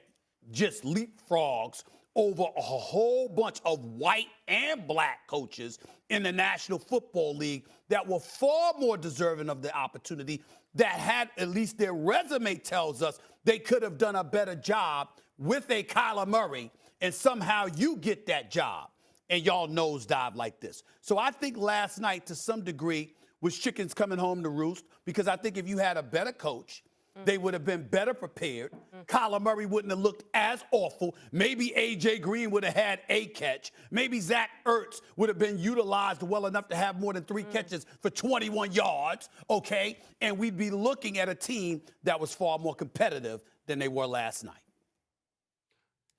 just leapfrogs over a whole bunch of white and black coaches in the National Football League that were far more deserving of the opportunity, that had, at least their resume tells us, they could have done a better job with a Kyler Murray, and somehow you get that job and y'all nosedive like this. So I think last night, to some degree, was chickens coming home to roost, because I think if you had a better coach, they would have been better prepared. Kyler Murray wouldn't have looked as awful. Maybe A.J. Green would have had a catch. Maybe Zach Ertz would have been utilized well enough to have more than 3 catches for 21 yards, okay? And we'd be looking at a team that was far more competitive than they were last night.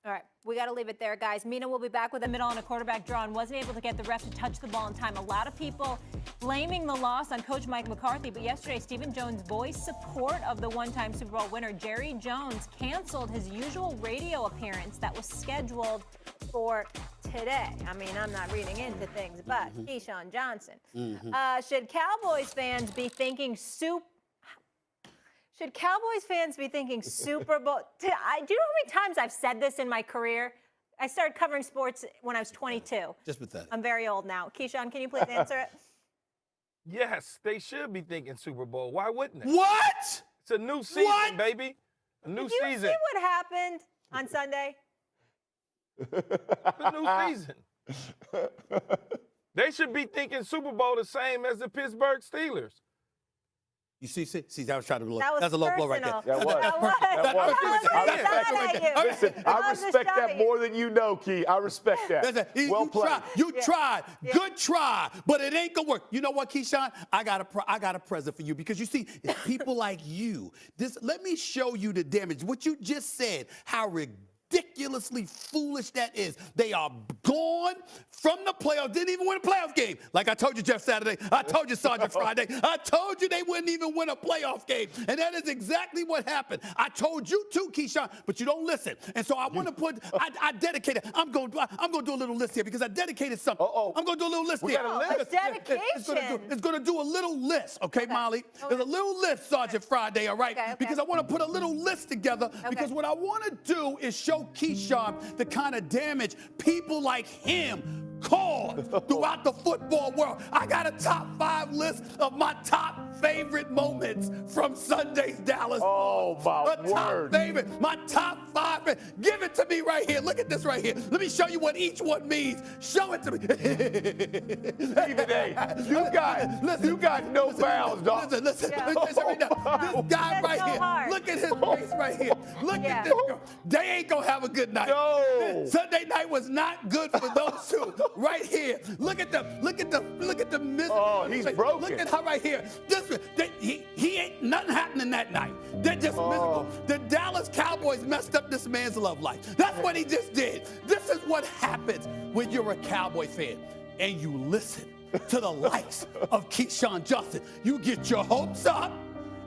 All right, we got to leave it there, guys. Mina will be back with a middle and a quarterback draw and wasn't able to get the ref to touch the ball in time. A lot of people blaming the loss on Coach Mike McCarthy, but yesterday Stephen Jones voiced support of the one-time Super Bowl winner. Jerry Jones canceled his usual radio appearance that was scheduled for today. I mean, I'm not reading into things, but Keyshawn Johnson. Should Cowboys fans be thinking Super Bowl? Do you know how many times I've said this in my career? I started covering sports when I was 22. Just pathetic. I'm very old now. Keyshawn, can you please answer it? Yes, they should be thinking Super Bowl. Why wouldn't they? What? It's a new season, baby. A new Did you season. see what happened on Sunday? It's a new season. They should be thinking Super Bowl the same as the Pittsburgh Steelers. You see, that was trying to look. That was that's a low blow right there. personal. Listen, I respect that more than you know, Key. I respect that. Well played. You tried. Good try, but it ain't gonna work. You know what, Keyshawn? I got a present for you, because you see, it's people like you. Let me show you the damage. What you just said, how ridiculously foolish that is. They are gone from the playoffs. Didn't even win a playoff game. Like I told you, Jeff Saturday. I told you, Sergeant Friday. I told you they wouldn't even win a playoff game. And that is exactly what happened. I told you too, Keyshawn, but you don't listen. And so I want to put, I dedicated, I'm going to do a little list here, because I dedicated something. I'm going to do a little list here. Dedication. It's going to do a little list, okay, Molly? There's a little list, Sergeant Friday, all right? Because I want to put a little list together, because what I want to do is show Keyshawn the kind of damage people like him cause throughout the football world. I got a top 5 list of my top favorite moments from Sunday's Dallas. Oh, My top 5. Give it to me right here. Look at this right here. Let me show you what each one means. Show it to me. Stephen A., you got no bounds, dog. Listen right now. This guy right here. Look at his face right here. Look at this girl. They ain't gonna have a good night. No. Sunday night was not good for those two. Right here. Look at the misery. Oh, he's broken. Look at her right here. He ain't nothing happening that night. They're just miserable. The Dallas Cowboys messed up this man's love life. That's what he just did. This is what happens when you're a Cowboy fan and you listen to the likes of Keyshawn Johnson. You get your hopes up,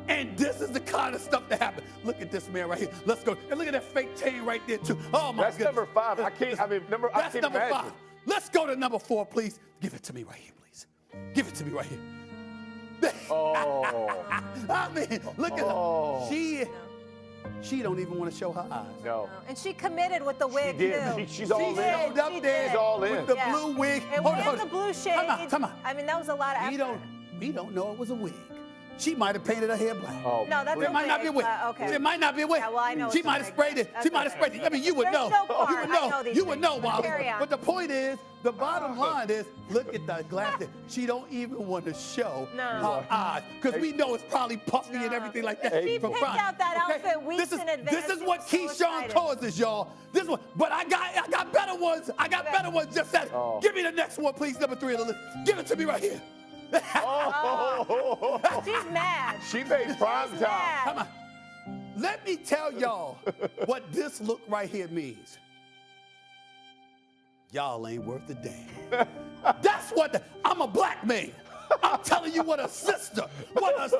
and this is the kind of stuff that happens. Look at this man right here. Let's go. And look at that fake chain right there, too. Oh, my That's goodness. number 5. That's number 5. Let's go to number 4, please. Give it to me right here, please. Give it to me right here. I mean, look at her. She don't even want to show her eyes. No. And she committed with the wig, too. She's all in. She's all in. With the blue wig. And the blue shades. Come on. I mean, that was a lot of effort. We don't know it was a wig. She might have painted her hair black. No, that's it might not be a wig. Okay. It might not be a wig. Yeah, well, I know she might have sprayed it. She might have sprayed it. I mean, you would know. You would know, Wally. But the point is, the bottom line is, look at the glasses. She don't even want to show her eyes, because we know it's probably puffy and everything like that. She picked out that outfit weeks in advance. This is what Keyshawn causes, y'all. This one, but I got better ones. I got better ones. Just said, give me the next one, please. Number 3 on the list. Give it to me right here. She's mad. She made prime time. Come on. Let me tell y'all what this look right here means. y'all ain't worth a damn. That's what I'm a black man. I'm telling you what a sister means.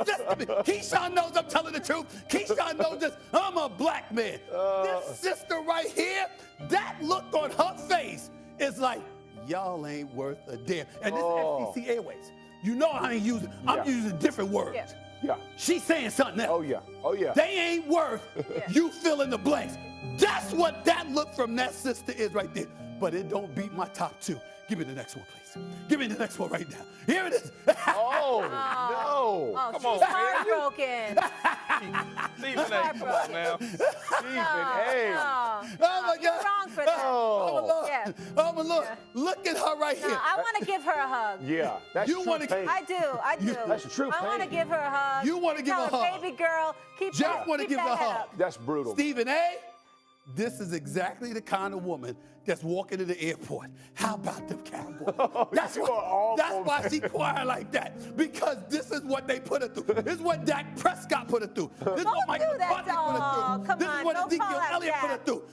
Keyshawn knows I'm telling the truth. Keyshawn knows this. I'm a black man. This sister right here, that look on her face is like, y'all ain't worth a damn. And this is FCC Airways. You know I ain't using, I'm using different words. Yeah. She's saying something else. Oh, yeah. Oh, yeah. They ain't worth you fill in the blanks. That's what that look from that sister is right there. But it don't beat my top two. Give me the next one, please. Give me the next one right now. Here it is. Oh, no. Oh, Come she's on, heartbroken. Stephen A, come on now. Stephen A. Oh, my You're God. wrong for that. Oh, my Lord. Yeah. Oh, my Lord. Look at her right No, here. I want to give her a hug. Yeah, that's You true wanna- pain. I do. That's true I want to pain. give her a hug. You wanna give her a Tell hug. baby girl, keep Jeff that, wanna keep give that her a head hug. up. That's brutal. Stephen A., this is exactly the kind of woman that's walking to the airport. How about them Cowboys? That's why she quiet like that. Because this is what they put her through. This is what Dak Prescott put her through. This is what Mike McCarthy put her through. Come This on, is what don't Ezekiel call out Elliott put her Dak. through.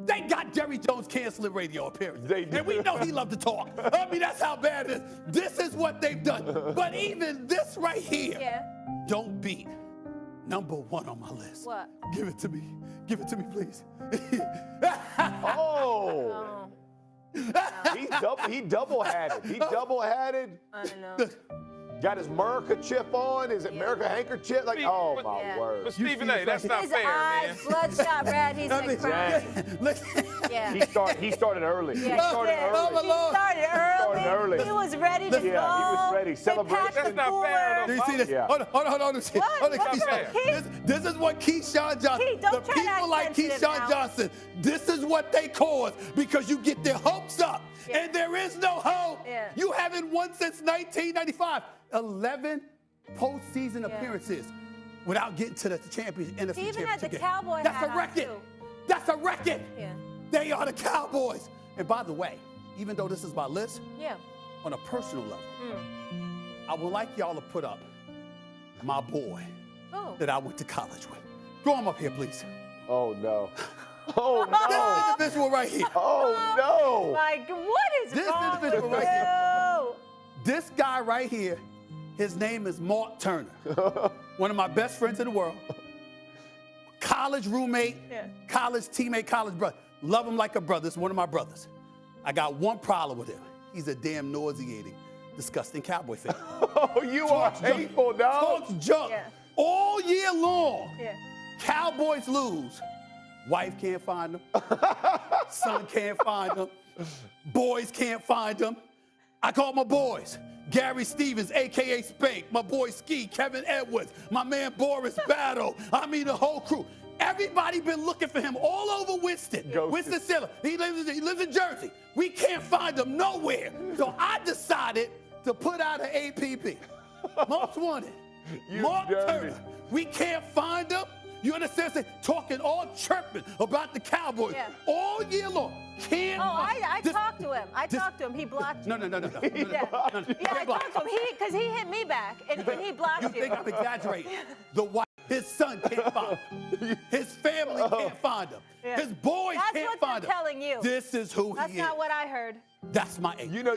They got Jerry Jones canceling radio appearances. They do. And we know he loved to talk. I mean, that's how bad it is. This is what they've done. But even this right here don't beat #1 on my list. What? Give it to me. Give it to me, please. Oh. He double-had it. He double-hatted. I don't know. Got his America chip on. Is it America handkerchief? Like, oh, my word. But Stephen A, that's not His fair, man. eyes bloodshot red. He's like crying. Yeah. He started early. Yeah, He started did. early. He started early. early. He was ready to go. Yeah, he was ready. Celebration. That's not fair, Do you see this? Yeah. Hold on. What? Hold on, What's Keyshawn. up, Keith? This is what Keyshawn Johnson, Keith, don't the try to people act like sensitive Keyshawn now. Johnson, this is what they cause because you get their hopes up. Yeah. And there is no hope. Yeah. You haven't won since 1995. 11 postseason appearances without getting to the championship, NFC Even championship at the game. Cowboy That's hat a on, record. too. That's a record. Yeah. They are the Cowboys. And by the way, even though this is my list, Yeah. on a personal level, I would like y'all to put up my boy that I went to college with. Throw him up here, please. Oh, no. Oh, no. This individual right here. Oh, no. Like, what is This wrong individual with right here. you? This guy right here, his name is Mark Turner. One of my best friends in the world. College roommate, college teammate, college brother. Love him like a brother. It's one of my brothers. I got one problem with him. He's a damn nauseating, disgusting Cowboy fan. Oh, you are hateful, dog. Talks junk all year long. Yeah. Cowboys lose. Wife can't find them. Son can't find them. Boys can't find them. I call my boys. Gary Stevens, a.k.a. Spank. My boy Ski, Kevin Edwards. My man Boris Battle. I mean, the whole crew. Everybody been looking for him all over Winston. Winston-Salem. He lives in Jersey. We can't find him nowhere. So I decided to put out an APB. Most wanted. Mark Turner. We can't find him. You understand? Talking all chirping about the Cowboys all year long. Can't. I talked to him. I talked to him. He blocked you. No. Yeah, I talked to him. Because he hit me back, and he blocked you. You think I'm exaggerating? His son can't find him. His family can't find him. Yeah. His boys That's can't what find they're him. telling you. This is who That's he is. not what I heard. That's my age. You know,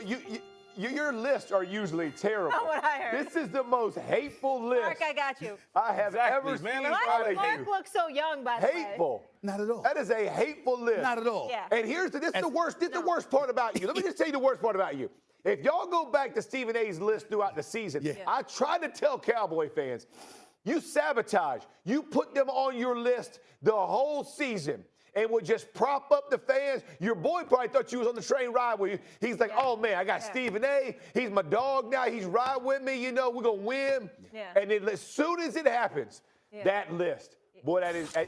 your lists are usually terrible. Not what I heard. This is the most hateful list Mark, I got you. I have ever seen. Why does Mark look so young, by the way? Hateful. Not at all. That is a hateful list. Not at all. Yeah. And this is the worst. This is the worst part about you. Let me just tell you the worst part about you. If y'all go back to Stephen A's list throughout the season, I tried to tell Cowboy fans, you sabotage. You put them on your list the whole season and would just prop up the fans. Your boy probably thought you was on the train ride with you. He's like, oh, man, I got Stephen A. He's my dog now. He's riding with me. You know, we're going to win. Yeah. And then as soon as it happens, that list, boy, that is, I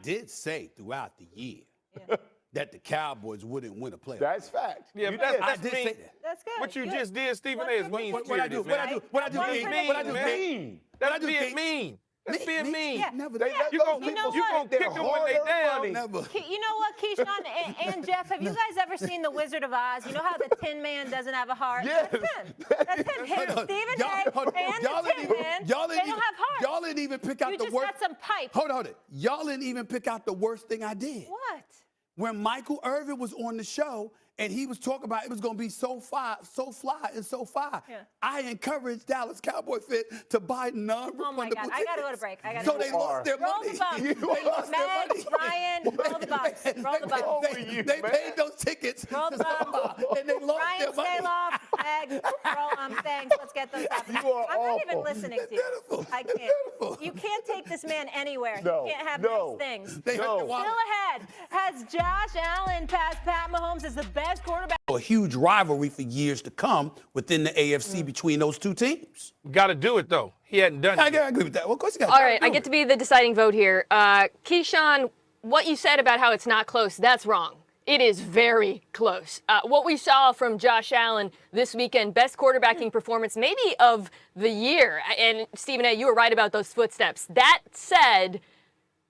did say throughout the year that the Cowboys wouldn't win a playoff. That's fact. Yeah, you but I that's did mean. say that. That's good. What you Good. just did, Stephen A, is mean. What I do? That's being mean. That's being mean. Yeah. Never. You gonna kick them when they down. Never. You know what, Keyshawn and Jeff, have you guys ever seen The Wizard of Oz? You know how the Tin Man doesn't have a heart? Yes. That's him. Him, Stephen A. and the Tin Man, they don't have hearts. Y'all didn't even pick out You the just worst. got some pipe. Hold it. Y'all didn't even pick out the worst thing I did. What? when Michael Irvin was on the show and he was talking about it was going to be so fly, and so far. Yeah. I encouraged Dallas Cowboy Fit to buy non-refundable Oh my God! I gotta go to break. So they lost their money. Roll the bumps. Meg, Ryan, roll the bumps. Roll the bumps. They paid those tickets. Roll the bumps. And they lost their money. Ryan, Meg, roll. Thanks. Let's get those up. I'm not even listening to you. I can't. You can't take this man anywhere. No, He can't have nice things. No. Still ahead. Has Josh Allen passed Pat Mahomes as the best quarterback? A huge rivalry for years to come within the AFC between those two teams. Got to do it, though. He hadn't done it. I agree with that. Well, of course you got to All right, I get to be the deciding vote here. Keyshawn, what you said about how it's not close, that's wrong. It is very close. What we saw from Josh Allen this weekend, best quarterbacking performance maybe of the year. And Stephen A., you were right about those footsteps. That said,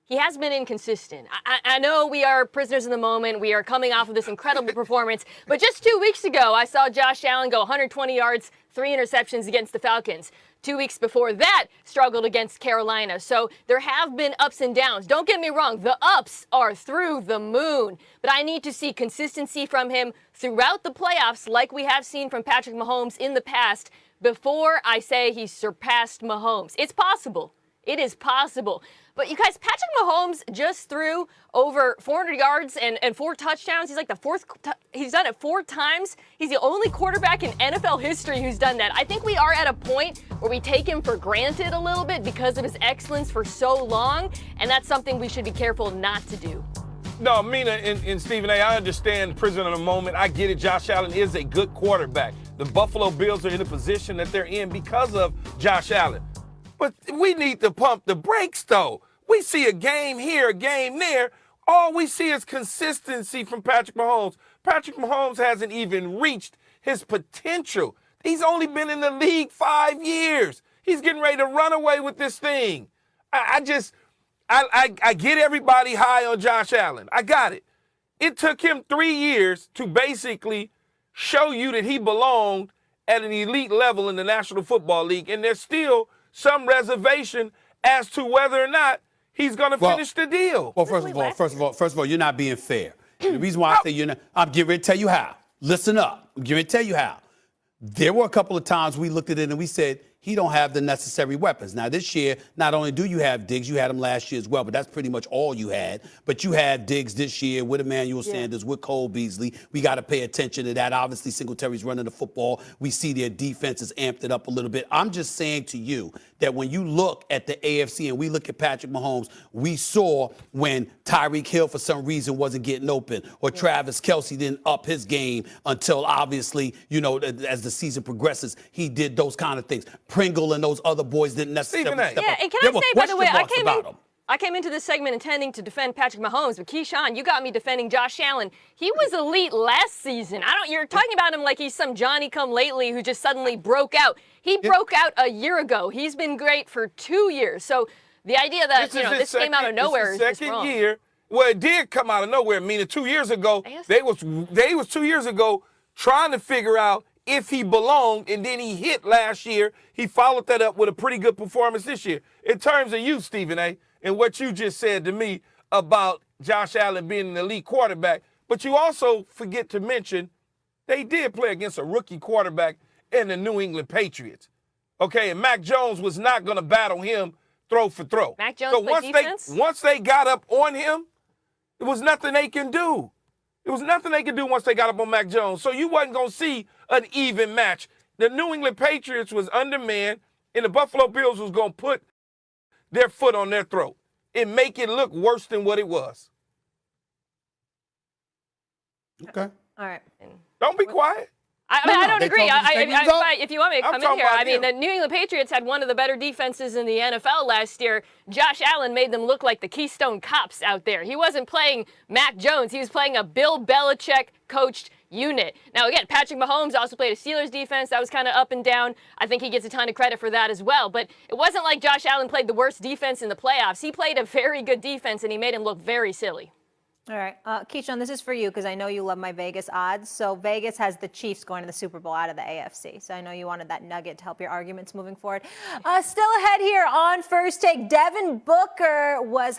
he has been inconsistent. I know we are prisoners in the moment. We are coming off of this incredible performance. But just 2 weeks ago, I saw Josh Allen go 120 yards, 3 interceptions against the Falcons. 2 weeks before that, struggled against Carolina. So there have been ups and downs. Don't get me wrong. The ups are through the moon. But I need to see consistency from him throughout the playoffs like we have seen from Patrick Mahomes in the past before I say he's surpassed Mahomes. It's possible. It is possible. But you guys, Patrick Mahomes just threw over 400 yards and 4 touchdowns. He's like the fourth. He's done it 4 times. He's the only quarterback in NFL history who's done that. I think we are at a point where we take him for granted a little bit because of his excellence for so long, and that's something we should be careful not to do. No, Mina and Stephen A., I understand prison of the moment. I get it. Josh Allen is a good quarterback. The Buffalo Bills are in the position that they're in because of Josh Allen. But we need to pump the brakes, though. We see a game here, a game there. All we see is consistency from Patrick Mahomes. Patrick Mahomes hasn't even reached his potential. He's only been in the league 5 years. He's getting ready to run away with this thing. I get everybody high on Josh Allen. I got it. It took him 3 years to basically show you that he belonged at an elite level in the National Football League, and there's still some reservation as to whether or not he's going to finish the deal. Well, first of all, you're not being fair. The reason why I say you're not, I'm getting ready to tell you how. Listen up. I'm getting ready to tell you how. There were a couple of times we looked at it and we said, he don't have the necessary weapons. Now, this year, not only do you have Diggs, you had him last year as well, but that's pretty much all you had. But you had Diggs this year with Emmanuel Sanders, with Cole Beasley. We got to pay attention to that. Obviously, Singletary's running the football. We see their defense has amped it up a little bit. I'm just saying to you that when you look at the AFC and we look at Patrick Mahomes, we saw when Tyreek Hill, for some reason, wasn't getting open, or Travis Kelce didn't up his game until, obviously, as the season progresses, he did those kind of things. Pringle and those other boys didn't necessarily step up. Yeah, and can I say, by the way, I came into this segment intending to defend Patrick Mahomes, but Keyshawn, you got me defending Josh Allen. He was elite last season. You're talking about him like he's some Johnny-come-lately who just suddenly broke out. He broke out a year ago. He's been great for 2 years. So the idea that this came out of nowhere is just wrong. Second year. Well, it did come out of nowhere. Meaning 2 years ago, they was 2 years ago trying to figure out if he belonged, and then he hit last year. He followed that up with a pretty good performance this year. In terms of you, Stephen A., and what you just said to me about Josh Allen being an elite quarterback, but you also forget to mention they did play against a rookie quarterback in the New England Patriots. Okay, and Mac Jones was not going to battle him throw for throw. Mac Jones played defense? Once they got up on him, there was nothing they can do. There was nothing they could do once they got up on Mac Jones. So you wasn't going to see an even match. The New England Patriots was undermanned, and the Buffalo Bills was going to put their foot on their throat and make it look worse than what it was. Okay. All right. Don't be quiet. I don't agree. If you want me to come in here, the New England Patriots had one of the better defenses in the NFL last year. Josh Allen made them look like the Keystone Cops out there. He wasn't playing Mac Jones. He was playing a Bill Belichick-coached unit. Now, again, Patrick Mahomes also played a Steelers defense. That was kind of up and down. I think he gets a ton of credit for that as well. But it wasn't like Josh Allen played the worst defense in the playoffs. He played a very good defense, and he made him look very silly. All right. Keyshawn, this is for you because I know you love my Vegas odds. So Vegas has the Chiefs going to the Super Bowl out of the AFC. So I know you wanted that nugget to help your arguments moving forward. Still ahead here on First Take, Devin Booker was